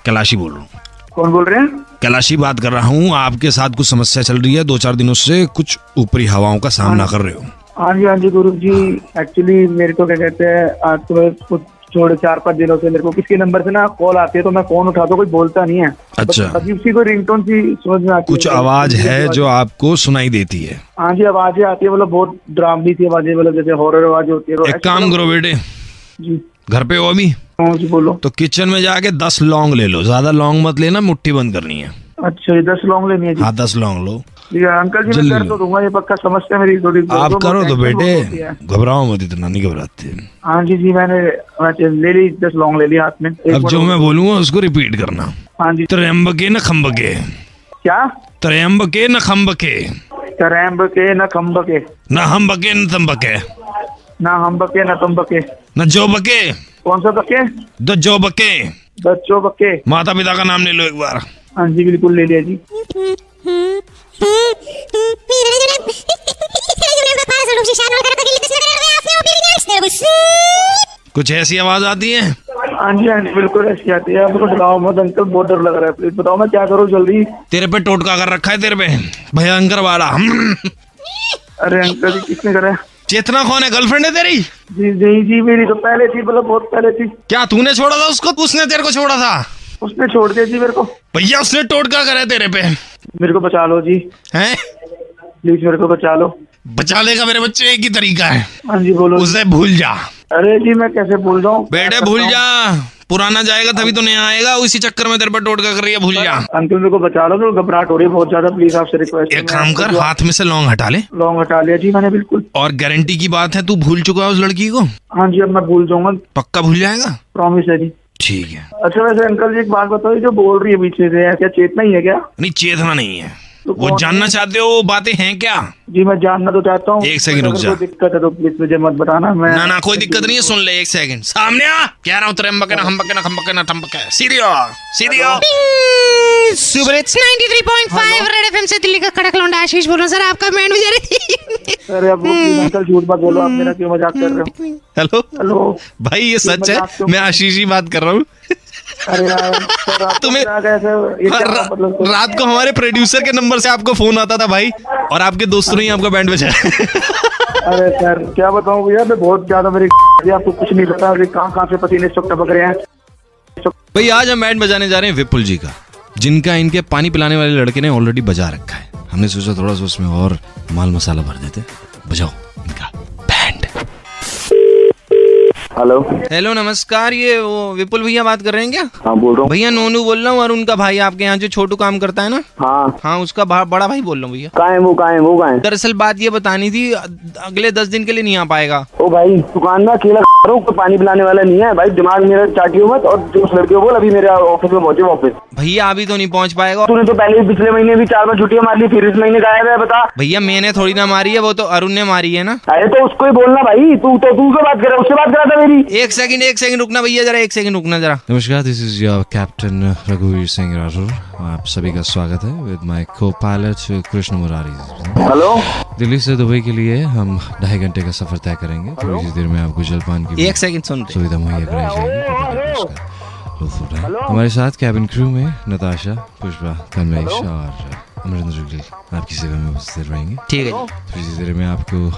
कैलाशी बोल रहा हूँ। कौन बोल रहे हैं? कैलाशी बात कर रहा हूँ। आपके साथ कुछ समस्या चल रही है, 2-4 दिनों से कुछ ऊपरी हवाओं का सामना कर रहे हो। हाँ जी गुरु जी, एक्चुअली मेरे को क्या कहते हैं, आज तो कुछ छोड़े 4-5 दिनों से मेरे को किसके नंबर से ना कॉल आती है, तो मैं फोन उठाता, कोई बोलता नहीं है। अच्छा। अभी उसी को रिंगटोन सी समझ में आती है। कुछ आवाज है जो आपको सुनाई देती है? हाँ जी आवाजें आती है, मतलब बहुत ड्रामनी सी आवाजें, मतलब जैसे हॉरर आवाज होती है। एक काम करो बेटे जी, घर पे हो अभी? हाँ जी बोलो। तो किचन में जाके 10 लौंग ले लो, ज्यादा लौंग मत लेना, मुट्ठी बंद करनी है। अच्छा ये 10 लौंग लेनी है जी। हाँ 10 लौंग लो। जी अंकल जी जल्दी मैं कर लो। तो दूंगा, ये पक्का समस्या मेरी थोड़ी। आप करो तो बेटे, होती है। घबराओ मत, इतना नहीं घबराते। हाँ जी जी मैं ले ली 10 लौंग ले ली हाथ में। अब जो मैं बोलूंगा उसको रिपीट करना। हाँ जी। त्र्यंबके न खंबके। क्या? त्र्यंबके न खंबके। त्र्यंबके न खंबके। न हम बके न तुम बके। ना हम बके ना तुम बके। न जो बके। कौन सा बके? द जो बके। बच्चों बके। माता पिता का नाम ले लो एक बार। हाँ जी बिल्कुल ले लिया जी। कुछ ऐसी आवाज आती है? हाँ जी बिल्कुल ऐसी आती है। आपको डराओ मत अंकल, बहुत डर लग रहा है, प्लीज बताओ मैं क्या करूँ जल्दी। तेरे पे टोटका कर रखा है, तेरे पे भयंकर वाला। अरे अंकल जी किसने करा? चेतना कौन है, गर्लफ्रेंड है तेरी? जी जी जी मेरी तो पहले थी, मतलब बहुत पहले थी। क्या तूने छोड़ा था उसको, उसने तेरे को छोड़ा था? उसने छोड़ दिया जी मेरे को। भैया उसने टोटका करा है तेरे पे। मेरे को बचा लो जी। हैं? प्लीज मेरे को बचा लो। बचा लेगा मेरे बच्चे, एक ही तरीका है। हाँ जी बोलो। उसे भूल जा। अरे जी मैं कैसे भूल जाऊँ बेटे, भूल जा। पुराना जाएगा तभी तो नया आएगा, उसी चक्कर में तेरे पर टोटका कर रही है, भूल जा। अंकल मेरे को बचा लो, तो घबराहट हो रही है बहुत ज्यादा, प्लीज आपसे रिक्वेस्ट। एक काम कर, हाथ में से लौंग हटा ले। लौंग हटा लिया जी मैंने बिल्कुल। और गारंटी की बात है, तू भूल चुका है उस लड़की को? हाँ जी अब मैं भूल जाऊंगा। पक्का भूल जाएगा? प्रॉमिस है जी। ठीक है। अच्छा वैसे अंकल जी एक बात बताओ, ये जो बोल रही है पीछे से, क्या चेतना ही है क्या? नहीं चेतना नहीं है। तो वो जानना चाहते हो वो बातें हैं क्या? जी मैं जानना तो चाहता हूँ। एक सेकंड रुक जा। कोई दिक्कत है तो प्लीज मुझे मत बताना। मैं ना कोई दिक्कत नहीं है, सुन ले एक सेकंड। सामने आ, कह रहा हूँ त्र्यंबके न खंबके न खंबके न थंबके। सीधी हो। सुपर हिट्स 93.5 रेड एफएम से दिल्ली का कड़क लौंडा आशीष बोल रहा हूँ सर, आपका बैंड बजा रही थी। अरे अब अंकल झूठ मत बोलो, आप मेरा क्यों मजाक कर रहे हो? हेलो हेलो भाई, ये सच है, मैं आशीष ही बात कर रहा हूँ। अरे यार तुम्हें रात को हमारे प्रोड्यूसर के नंबर से आपको फोन आता था भाई, और आपके दोस्तों ने आपका बैंड बजाया। अरे सर क्या बताऊं भैया, मैं बहुत ज्यादा मेरी आपको कुछ नहीं पता, कहाँ से पसीने इस वक्त टपक रहे हैं। भाई आज हम बैंड बजाने जा रहे हैं विपुल जी का, जिनका इनके पानी पिलाने वाले लड़के ने ऑलरेडी बजा रखा है। हमने सोचा थोड़ा सा उसमें और माल मसाला भर देते। बजाओ इनका बैंड। हेलो नमस्कार, ये वो विपुल भैया बात कर रहे हैं क्या? हाँ बोल रहा हूँ भैया, नोनू बोल रहा हूँ, और उनका भाई आपके यहाँ जो छोटू काम करता है ना। हाँ उसका बड़ा भाई बोल रहा हूँ भैया। कहाँ है वो? दरअसल बात ये बतानी थी, अगले 10 दिन के लिए नहीं आ पाएगा। ओ भाई दुकान में अकेला तो पानी पिलाने वाला नहीं है भाई, दिमाग मेरा चाटियो मत। और जो उस लड़के को बोल अभी मेरे ऑफिस में पहुंचे वापस। भैया अभी तो नहीं पहुंच पाएगा। तूने तो पहले पिछले महीने भी 4 बार छुट्टियां मार ली, फिर इस महीने गायब है, बता। भैया मैंने थोड़ी ना मारी है, वो तो अरुण ने मारी है ना। अरे तो उसको ही बोलना भाई, तू से बात कर, उससे बात करा था मेरी। एक सेकंड रुकना भैया, जरा एक सेकंड रुकना जरा। नमस्कार, दिस इज योर कैप्टन रघुवीर सिंह राठौर। आप सभी का स्वागत है विद माय को पायलट कृष्ण मुरारी। हेलो। दिल्ली से दुबई के लिए हम 2.5 घंटे का सफर तय करेंगे। थोड़ी सी देर में आपको जलपान की एक सेकंड सुन सुविधा मुहैया कराई जाएगी। हमारे साथ कैबिन क्रू में नताशा, पुष्पा, तन्मेश और अमरिंदर जुगली आपकी सेवा में उपस्थित रहेंगे। ठीक है। थोड़ी सी देर में आपको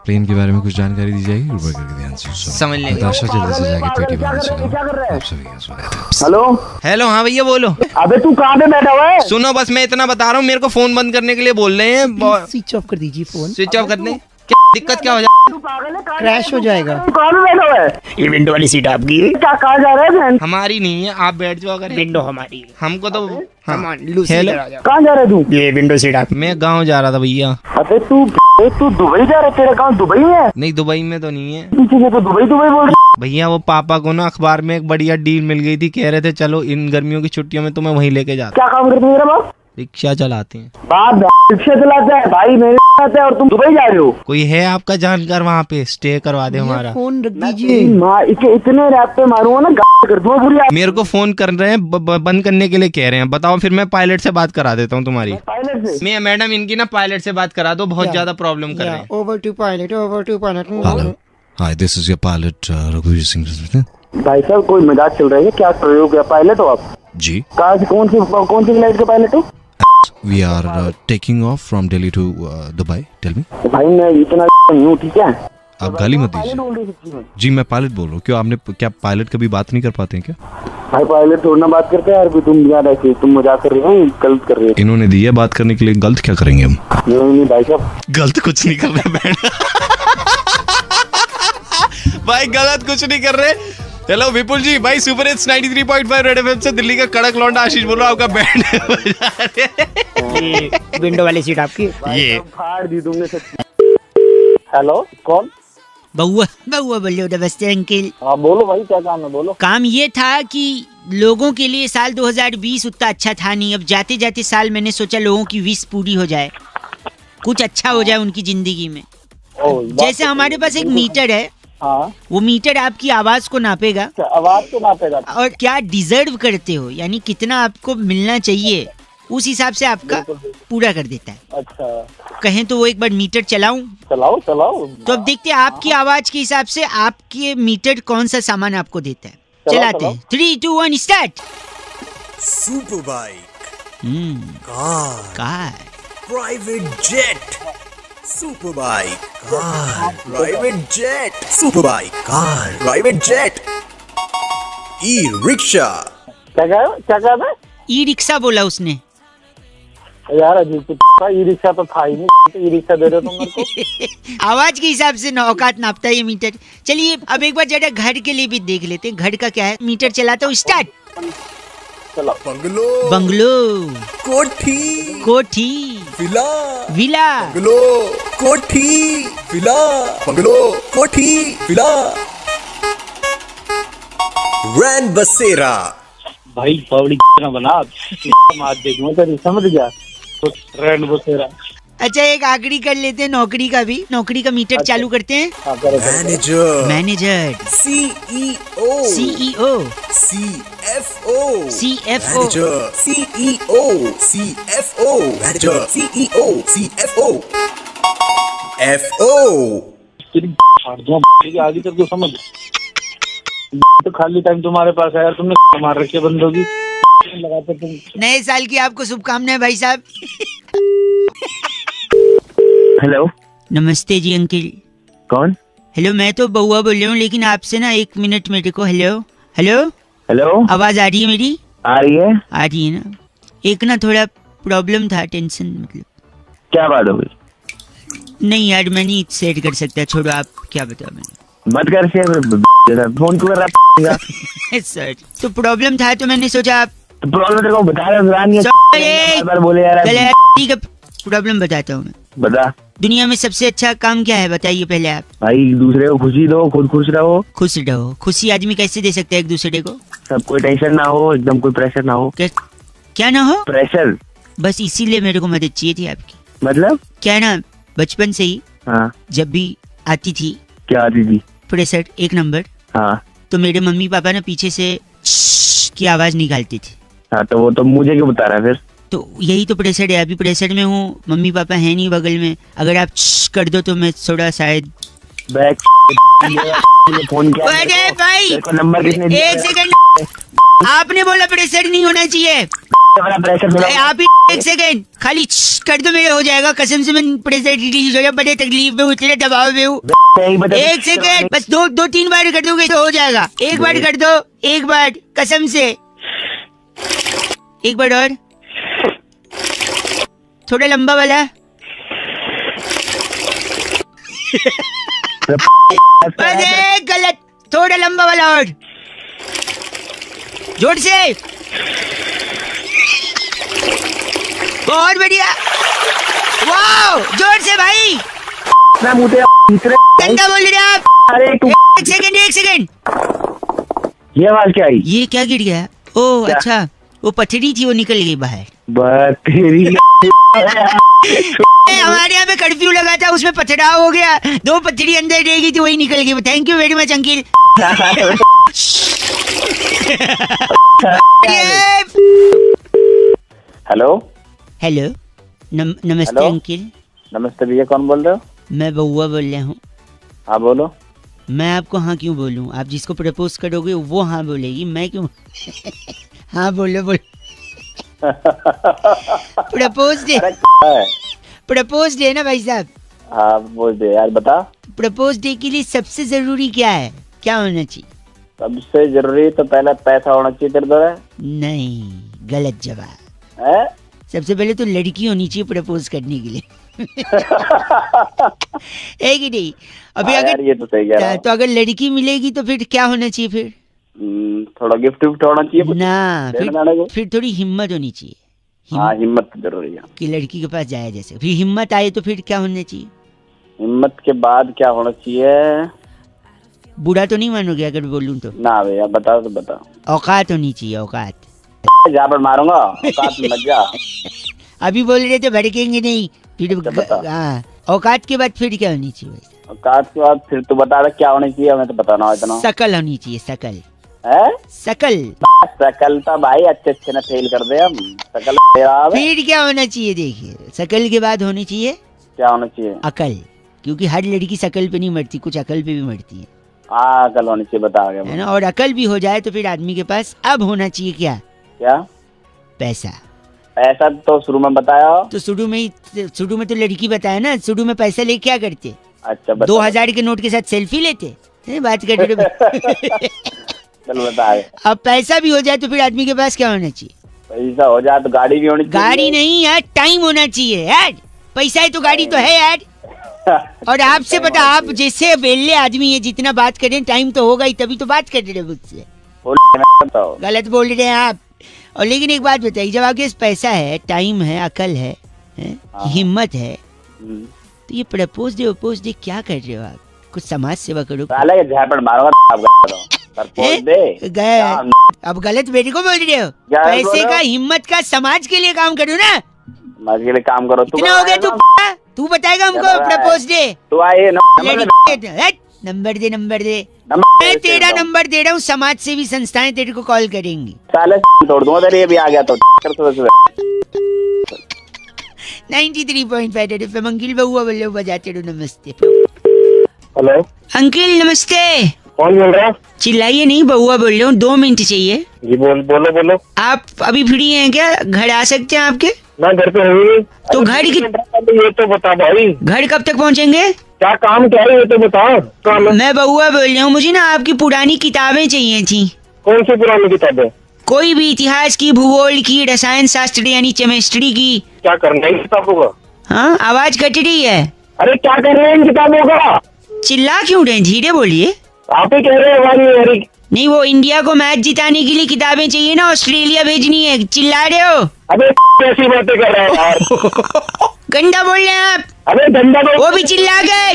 प्लेन के बारे में कुछ जानकारी दी जाएगी, रुपए करके ध्यान से समझ लेंगे। नताशा जल्दी से जाके पेटी बांध सको। आप सभी का स्वागत है। हेलो। हाँ भैया बोलो। अबे तू कहाँ पे बैठा हुआ है? सुनो बस मैं इतना बता रहा हूँ, मेरे को फोन बंद करने के लिए बोल रहे हैं। स्विच ऑफ कर दीजिए फोन। स्विच ऑफ करने क्या दिक्कत क्या हो जाए? क्रैश हो जाएगा। तू कहाँ पे बैठा हुआ है? ये विंडो वाली सीट आपकी है। क्या कहाँ जा रहा है बहन? हमारी नहीं है, आप बैठ जाओ। अगर विंडो हमारी है। हमको तो हेलो, कहाँ जा रहा है तू? ये विंडो सीट आप। मैं गाँव जा रहा था भैया। अबे तू दुबई जा रहा है? तेरा गाँव दुबई में है? नहीं दुबई में तो नहीं है। पीछे से तो दुबई बोल रहा। भैया वो पापा को ना अखबार में एक बढ़िया डील मिल गई थी, कह रहे थे चलो इन गर्मियों की छुट्टियों में तुम्हें वहीं लेके जाते। क्या काम करते मेरा बाप? रिक्शा चलाते हैं। बाप रिक्शा चलाता है भाई, मेरे साथ है और तुम दुबई जा रहे हो? कोई है आपका जानकार वहाँ पे, स्टे करवा दे हमारा। फोन रख दीजिए। इतने रैप पे मारूंगा ना, कर दूंगा पूरी। मेरे को फोन कर रहे हैं, बंद करने के लिए कह रहे हैं। बताओ फिर मैं पायलट से बात करा देता हूँ तुम्हारी। पायलट से? मैं मैडम इनकी ना पायलट से बात करा दो, बहुत ज्यादा प्रॉब्लम कर रहे हैं। Over to pilot. Hello, hi this is your pilot रघुवीर सिंह। भाई साहब कोई मजाक चल रहा है क्या? प्रयोग है? पायलट हो आप? जी। कहाँ से कौन सी फ्लाइट के पायलट हो? We are taking off from Delhi to Dubai. Tell me. भाई मैं इतना नहीं हूँ, ठीक है? आप गाली मत दीजिए। जी मैं पायलट बोल रहा हूँ। क्यों आपने क्या पायलट कभी बात नहीं कर पाते हैं क्या? भाई पायलट थोड़ा ना बात करते हैं यार, तुम यार ऐसे तुम मजाक कर रहे हो, गलत कर रहे हो। इन्होंने दी है बात करने के लिए, गलत क्या करेंगे हम? नहीं भाई साहब गलत कुछ नहीं कर रहे भाई, गलत कुछ नहीं कर रहे। चलो विपुल जी भाई, सुपर हिट्स 93.5 रेड एफएम से दिल्ली का कड़क लौंडा आशीष बोलो, आपका बैंड बजा रहे हैं। विंडो वाली सीट आपकी ये फाड़ दी तुमने। हेलो, कौन? बउआ बोलो। नमस्ते अंकिल। हाँ बोलो भाई, क्या काम है? बोलो। काम ये था कि लोगों के लिए साल 2020 उतना अच्छा था नहीं। अब जाते जाते साल मैंने सोचा लोगों की विश पूरी हो जाए, कुछ अच्छा हो जाए उनकी जिंदगी में। जैसे हमारे पास एक मीटर है, हाँ, वो मीटर आपकी आवाज को नापेगा। आवाज को नापेगा और क्या डिजर्व करते हो, यानी कितना आपको मिलना चाहिए, उस हिसाब से आपका पूरा कर देता है। अच्छा, कहें तो वो एक बार मीटर चलाऊं? चलाओ। तो अब देखते हैं आपकी आवाज के हिसाब से आपके मीटर कौन सा सामान आपको देता है। चलाते हैं। 3, 2, 1 start. Super bike, car, private jet, super bike, car, private jet, super bike, car, private jet, e rickshaw. क्या कहा? ई रिक्शा बोला उसने। यार अजीब कुछ, ई रिक्शा तो था ही नहीं, ई रिक्शा दे रहे हो तुम मेरे को। आवाज के हिसाब से औकात नापता है ये मीटर। चलिए अब एक बार जरा घर के लिए भी देख लेते हैं, घर का क्या है। मीटर चलाता हूँ, स्टार्ट। चलो। बंगलो, कोठी, विला, बंगलो, कोठी, रैन बसेरा। भाई पवड़ी ना बना, मार देखूंगा तेरी, समझ गया? तो रैन बसेरा। अच्छा एक आखिरी कर लेते हैं नौकरी का भी। नौकरी का मीटर चालू करते हैं। Manager, CEO, CFO, FO। आगे तक तो समझ। तो खाली टाइम तुम्हारे पास है यार, तुमने मार रखी है बंदों की। लगाते तुम। नए साल की आपको शुभकामनाएं भाई साहब। हेलो, नमस्ते जी अंकिल। कौन? हेलो, मैं तो बउआ बोल रहा हूँ, लेकिन आपसे ना 1 मिनट मेरे को। हेलो, आवाज आ रही है मेरी? आ रही है ना। एक ना थोड़ा प्रॉब्लम था, टेंशन मतलब। क्या बात हो गई? नहीं यार मैं नहीं शेयर कर सकता, छोड़ो। आप क्या बताओ? मैंने मत कर शेयर, फोन क्यों कर रहा है? सर तो प्रॉब्लम था तो मैंने सोचा आप प्रॉब्लम तेरे को बता रहा हूँ, बोले यार। ठीक है, प्रॉब्लम बताता हूँ मैं। बता। दुनिया में सबसे अच्छा काम क्या है बताइए पहले आप। भाई दूसरे को खुशी दो, खुद खुश रहो। खुशी आदमी कैसे दे सकता है एक दूसरे को? सब कोई टेंशन ना हो, एकदम कोई प्रेशर ना हो। क्या ना हो? प्रेशर। बस इसीलिए मेरे को मदद चाहिए थी आपकी। मतलब क्या ना, बचपन से ही हाँ, जब भी आती थी। क्या आती थी? Pressure 1 number. हाँ, तो मेरे मम्मी पापा ना पीछे से की आवाज निकालती थी। हाँ, तो वो तो मुझे क्यों बता रहा है फिर? तो यही तो प्रेशर है, अभी प्रेशर में हूँ, मम्मी पापा है नहीं बगल में। अगर आप कर दो तो मैं थोड़ा शायद फोन किया। अरे भाई नंबर किसने दिया? 1 सेकंड, आपने बोला प्रेशर नहीं होना चाहिए। आप ही 1 सेकंड खाली कर दो, मेरे हो जाएगा। कसम से मैं प्रेशर रिलीज हो जाए, बड़े तकलीफ में, उतने दबाव में हूँ। 1 सेकंड, बस 2-3 बार कर दोगे तो हो जाएगा। एक बार कर दो, एक बार कसम से, एक बार और, थोड़ा लंबा वाला। अरे गलत, थोड़ा लंबा वाला और, जोर से, बहुत बढ़िया, वाह, जोर से भाई। गंदा बोल रहे आप। अरे 1 सेकंड, ये आवाज क्या आई? ये क्या गिर गया? ओ अच्छा, वो पथरी थी, वो निकल गई बाहर। हमारे यहाँ पे कर्फ्यू लगा था, उसमें पथराव हो गया, 2 पथरी अंदर रहेगी थी, वही निकल गई। Thank you very much uncle. Hello, नमस्ते अंकिल। नमस्ते भैया, कौन बोल रहे हो? मैं बउआ बोल रहा हूँ। हाँ बोलो। मैं आपको हाँ क्यों बोलूँ? आप जिसको प्रपोज करोगे वो हाँ बोलेगी, मैं क्यों? हाँ बोलो। प्रपोज डे ना भाई साहब। हाँ बोल दे यार, बता। प्रपोज डे के लिए सबसे जरूरी क्या है, क्या होना चाहिए? सबसे जरूरी तो पहले पैसा होना चाहिए तेरे द्वारा। नहीं, गलत जवाब है। सबसे पहले तो लड़की होनी चाहिए प्रपोज करने के लिए। एक ही नहीं। अभी अगर ये तो सही कह रहा है। तो अगर लड़की मिलेगी तो फिर क्या होना चाहिए? फिर थोड़ा गिफ्ट विफ्ट होना चाहिए कुछ ना, देने जाने को। फिर थोड़ी हिम्मत होनी चाहिए। हाँ हिम्मत जरूरी है कि लड़की के पास जाए जैसे, फिर हिम्मत आए तो फिर क्या होना चाहिए? हिम्मत के बाद क्या होना चाहिए? बुरा तो नहीं मानोगे अगर बोलूं तो? ना भैया बताओ तो बताओ। औकात होनी चाहिए, औकात। जहाँ पर मारूंगा औकात में मत जा। अभी बोल रहे तो भड़केंगे नहीं फिर। हाँ, औकात के बाद फिर क्या होनी चाहिए? औकात के बाद फिर तो बता रहा क्या होना चाहिए, हमें तो बताना हो इतना। शकल होनी चाहिए, शकल। है शकल। शकल तो भाई अच्छे ना फेल कर दे हम। शकल फिर क्या होना चाहिए? देखिए, शकल के बाद होनी चाहिए क्या होना चाहिए? अकल, क्योंकि हर लड़की शकल पे नहीं मरती, कुछ अकल पे भी मरती है। अकल होनी चाहिए, बता गया है ना। और अकल भी हो जाए तो फिर आदमी के पास अब होना चाहिए क्या? क्या? पैसा। पैसा तो शुरू में बताया। तो शुरू में तो लड़की बताया ना, शुरू में पैसा ले क्या करते? अच्छा 2000 के नोट के साथ सेल्फी लेते हैं, बात कर रहे। चलो बता गए। अब पैसा भी हो जाए तो फिर आदमी के पास क्या होना चाहिए? पैसा हो जाए तो गाड़ी भी होनी चाहिए। गाड़ी नहीं यार, टाइम होना चाहिए यार। पैसा है तो गाड़ी तो है यार। और आपसे पता, आप जैसे बेले आदमी है, जितना बात करें टाइम तो होगा ही, तभी तो बात कर रहे मुझसे। गलत बोल रहे हैं आप। और लेकिन एक बात बताइए, जब आपके पास पैसा है, टाइम है, अकल है, हिम्मत है, तो ये प्रपोज डे क्या कर रहे हो आप? कुछ समाज सेवा करो। गए अब गलत बेटे को बोल रहे हो। पैसे का, हिम्मत का, समाज के लिए काम करो ना। समाज के लिए काम करो। कितना हो गया तू बताएगा हमको प्रपोज डे। तू आइए नंबर दे। मैं तेरा नंबर दे रहा हूँ, समाज सेवी संस्थाएं तेरे को कॉल करेंगी। साले तोड़ दूंगा तेरे, ये भी आ गया तो 93.5 FM। अंकिल बउआ बोले बजाते रहो। नमस्ते। हेलो अंकिल नमस्ते। कौन बोल रहा है? चिल्लाइए नहीं, बउआ बोल रहा हूँ। 2 मिनट चाहिए। जी बोलो। आप अभी फ्री हैं क्या? घर आ सकते हैं आपके? मैं घर पे हूँ। तो घर की ये तो बता भाई, घर कब तक पहुँचेंगे? क्या काम क्या है ये तो बताओ। मैं बउआ बोल रहा हूँ, मुझे ना आपकी पुरानी किताबें चाहिए थी। कौन सी पुरानी किताबें? कोई भी, इतिहास की, भूगोल की, रसायन शास्त्र यानी केमिस्ट्री की। क्या करना है इन किताबों का? हाँ, आवाज कट रही है। अरे क्या कर रहे हैं इन किताबों का? चिल्ला क्यों रहे? धीरे बोलिए। आप ही कह रहे हैं, आवाज नहीं आ रही। नहीं, वो इंडिया को मैच जिताने के लिए किताबें चाहिए ना, ऑस्ट्रेलिया भेजनी है। चिल्ला रहे हो? अबे ऐसी बातें कर रहे हैं यार। गंदा बोल रहे हैं आप। अबे गंदा तो वो भी चिल्ला गए।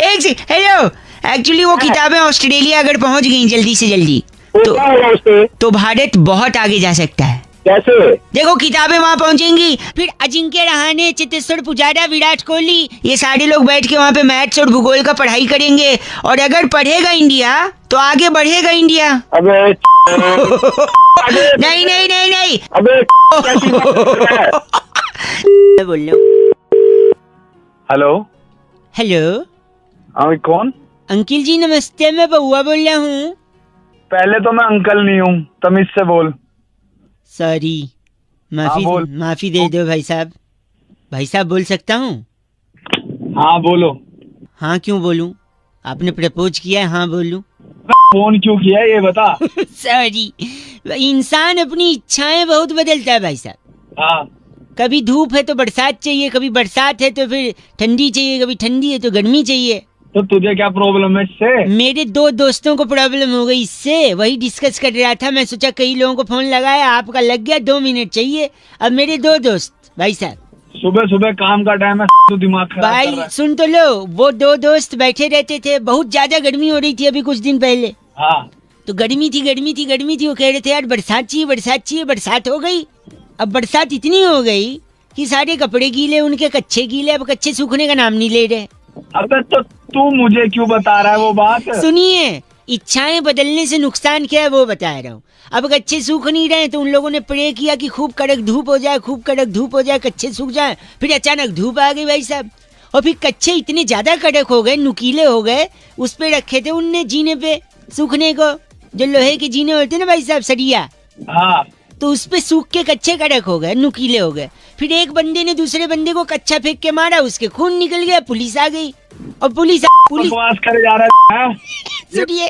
एक से हेलो, एक्चुअली वो किताबें ऑस्ट्रेलिया अगर पहुंच गई जल्दी से जल्दी तो भारत बहुत आगे जा सकता है। कैसे? देखो, किताबें वहाँ पहुँचेंगी, फिर अजिंक्य रहाणे, चेतेश्वर पुजारा, विराट कोहली, ये सारे लोग बैठ के वहाँ पे मैथ्स और भूगोल का पढ़ाई करेंगे। और अगर पढ़ेगा इंडिया तो आगे बढ़ेगा इंडिया। अबे नहीं। अबे बोल लो। हेलो। हाँ कौन? अंकिल जी नमस्ते, मैं बउआ बोल रहा हूँ। पहले तो मैं अंकल नहीं हूँ, तमीज से बोल। सॉरी, माफी दे दो भाई साहब। भाई साहब बोल सकता हूँ? हाँ बोलो। हाँ क्यों बोलूं? आपने प्रपोज किया है, हाँ बोलूं? फोन क्यों किया ये बता। सॉरी, इंसान अपनी इच्छाएं बहुत बदलता है भाई साहब। हाँ। कभी धूप है तो बरसात चाहिए, कभी बरसात है तो फिर ठंडी चाहिए, कभी ठंडी है तो गर्मी चाहिए। तो तुझे क्या प्रॉब्लम है इससे? मेरे 2 दोस्तों को प्रॉब्लम हो गई इससे, वही डिस्कस कर रहा था। मैं सोचा कई लोगों को फोन लगाया, आपका लग गया। 2 मिनट चाहिए। अब मेरे 2 दोस्त भाई साहब, सुबह काम का टाइम है तो दिमाग खराब भाई कर रहा है। सुन तो लो, वो 2 दोस्त बैठे रहते थे। बहुत ज्यादा गर्मी हो रही थी अभी कुछ दिन पहले। हाँ। तो गर्मी थी। वो कह रहे थे यार बरसात चाहिए। बरसात हो गई। अब बरसात इतनी हो गई कि सारे कपड़े गीले, उनके कच्चे गीले। अब कच्चे सूखने का नाम नहीं ले रहे। अबे तो तू मुझे क्यों बता रहा है वो बात? सुनिए, इच्छाएं बदलने से नुकसान क्या है वो बता रहा हूँ। अब कच्चे सूख नहीं रहे तो उन लोगों ने प्रे किया कि खूब कड़क धूप हो जाए, कच्चे सूख जाए। फिर अचानक धूप आ गई भाई साहब, और फिर कच्चे इतने ज्यादा कड़क हो गए, नुकीले हो गए। उस पे रखे थे उनने जीने पे सूखने को, जो लोहे के जीने होते ना भाई साहब, सरिया। हाँ। तो उस पे सूख के कच्चे कड़क हो गए, नुकीले हो गए। फिर एक बंदे ने दूसरे बंदे को कच्चा फेंक के मारा, उसके खून निकल गया। पुलिस आ गई और पुलिस बकवास करे जा रहा है। सुनिए,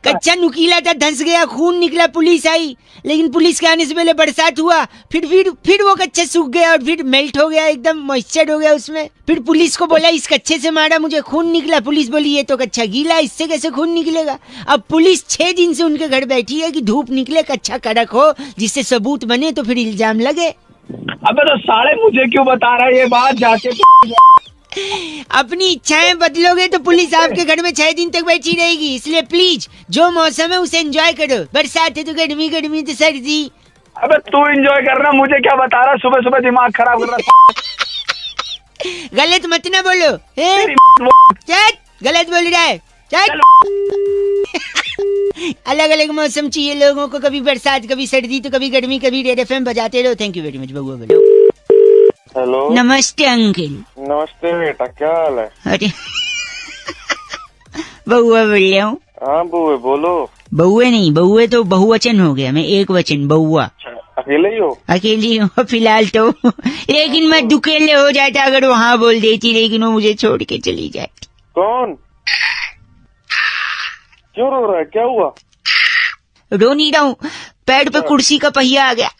कच्चा नुकीला था, धंस गया, खून निकला, पुलिस आई, लेकिन पुलिस के आने से पहले बरसात हुआ, फिर वो कच्चा सूख गया और फिर मेल्ट हो गया, एकदम मॉइस्चर हो गया उसमें। फिर पुलिस को बोला इस कच्चे से मारा, मुझे खून निकला। पुलिस बोली ये तो कच्चा गीला, इससे कैसे खून निकलेगा। अब पुलिस 6 दिन से उनके घर बैठी है कि धूप निकले, कच्चा कड़क हो, जिससे सबूत बने तो फिर इल्जाम लगे। अबे तो साले मुझे क्यों बता रहा है ये बात जाके? अपनी इच्छाएं बदलोगे तो पुलिस आपके घर में 6 दिन तक बैठी रहेगी। इसलिए प्लीज जो मौसम है उसे एंजॉय करो। बरसात है तो गर्मी, गर्मी तो सर्दी। अबे तू एंजॉय करना, मुझे क्या बता रहा? सुबह सुबह दिमाग खराब कर रहा। गलत मत ना बोलो, गलत बोल रहा है। अलग अलग मौसम चाहिए लोगों को, कभी बरसात, कभी सर्दी, तो कभी गर्मी, कभी रेड एफएम बजाते रहो। थैंक यू वेरी मच बबुआ। बोलो। हेलो, नमस्ते अंकल। नमस्ते बेटा, क्या हाल है? अरे बउआ बोल रहा हूँ। हाँ बुए बोलो। बउए नहीं, बउए तो बहुवचन हो गया, मैं एक वचन बउआ। अकेले ही हो? अकेली हूँ फिलहाल तो, लेकिन मैं दुकेले हो जाता अगर वो हाँ बोल देती, लेकिन वो मुझे छोड़ के चली जाती। कौन? क्यों रो रहा है, क्या हुआ? रो नहीं रहा हूँ, पैर पे कुर्सी का पहिया आ गया।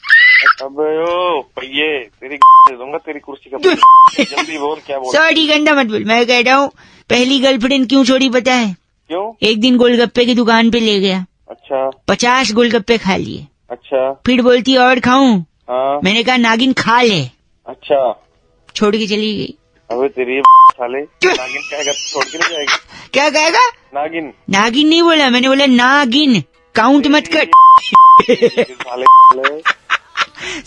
अबे ओ पहिए, तेरी दे दूंगा तेरी कुर्सी का पहिया। जल्दी बोल, क्या बोल? सॉरी गंदा मत बोल। मैं कह रहा हूँ पहली गर्लफ्रेंड क्यों छोड़ी पता है? क्यों? एक दिन गोलगप्पे की दुकान पे ले गया। अच्छा। 50 गोलगप्पे खा लिए। अच्छा। फिर बोलती और खाऊं? हाँ। मैंने कहा नागिन खा ले। अच्छा। छोड़ के चली गई। अबे तेरी साले, नागिन कहेगा छोड़ के नहीं जाएगी। क्या कहेगा? नागिन। नागिन नहीं बोला मैंने, बोला नागिन, काउंट मत कर।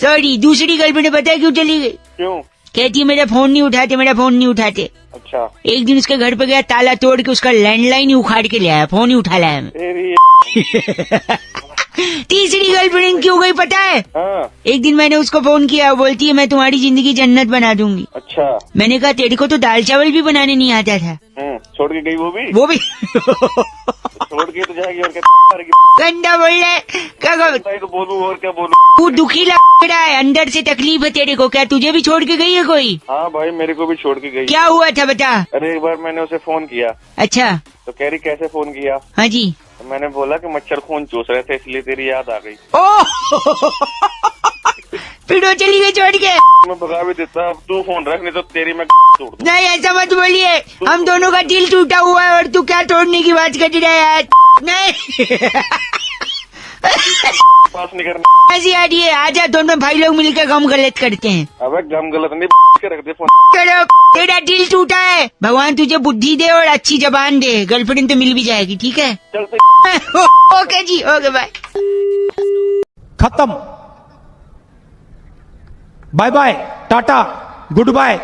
सॉरी। दूसरी गर्लफ्रेंड पता है क्यों चली गई? क्यों? कहती है मेरा फोन नहीं उठाते, मेरा फोन नहीं उठाते। अच्छा। एक दिन उसके घर पे गया, ताला तोड़ के उसका लैंडलाइन ही उखाड़ के ले आया, फोन ही उठा लाया मैं। तीसरी गर्लफ्रेंड क्यों गई पता है? हाँ। एक दिन मैंने उसको फोन किया, वो बोलती है मैं तुम्हारी जिंदगी जन्नत बना दूंगी। अच्छा। मैंने कहा तेरे को तो दाल चावल भी बनाने नहीं आता था। छोड़ के गई वो भी? छोड़ के तो जाएगी और क्या गंदा बोल रहा है। क्या तो बोलूं और क्या बोलूं? तू दुखी लग रहा है, अंदर से तकलीफ है तेरे को। क्या तुझे भी छोड़ के गई है कोई? हाँ भाई मेरे को भी छोड़ के गई। क्या हुआ था बता? अरे एक बार मैंने उसे फोन किया। अच्छा। तो कह रही कैसे फोन किया? हाँ जी। तो मैंने बोला कि मच्छर खून चूस रहे थे इसलिए तेरी याद आ गई। फिर वो चली गई छोड़ के। मैं भगा भी देता, अब तू फोन रख, नहीं तो तेरी मैं तोड़ दूं। नहीं ऐसा मत बोलिए, हम दोनों का दिल टूटा हुआ है और तू क्या तोड़ने की बात कर रहा है यार? नहीं पास नहीं करना। ऐसी आ रही है, आजा दोनों भाई लोग मिलकर गम गलत करते हैं। अबे गम गलत नहीं के रख दे फोन। करो, तेरा दिल टूटा है, भगवान तुझे बुद्धि दे और अच्छी जबान दे, गर्लफ्रेंड तो मिल भी जाएगी। ठीक है चलते। ओके जी, ओके बाय। खत्म, बाय बाय, टाटा, गुड बाय।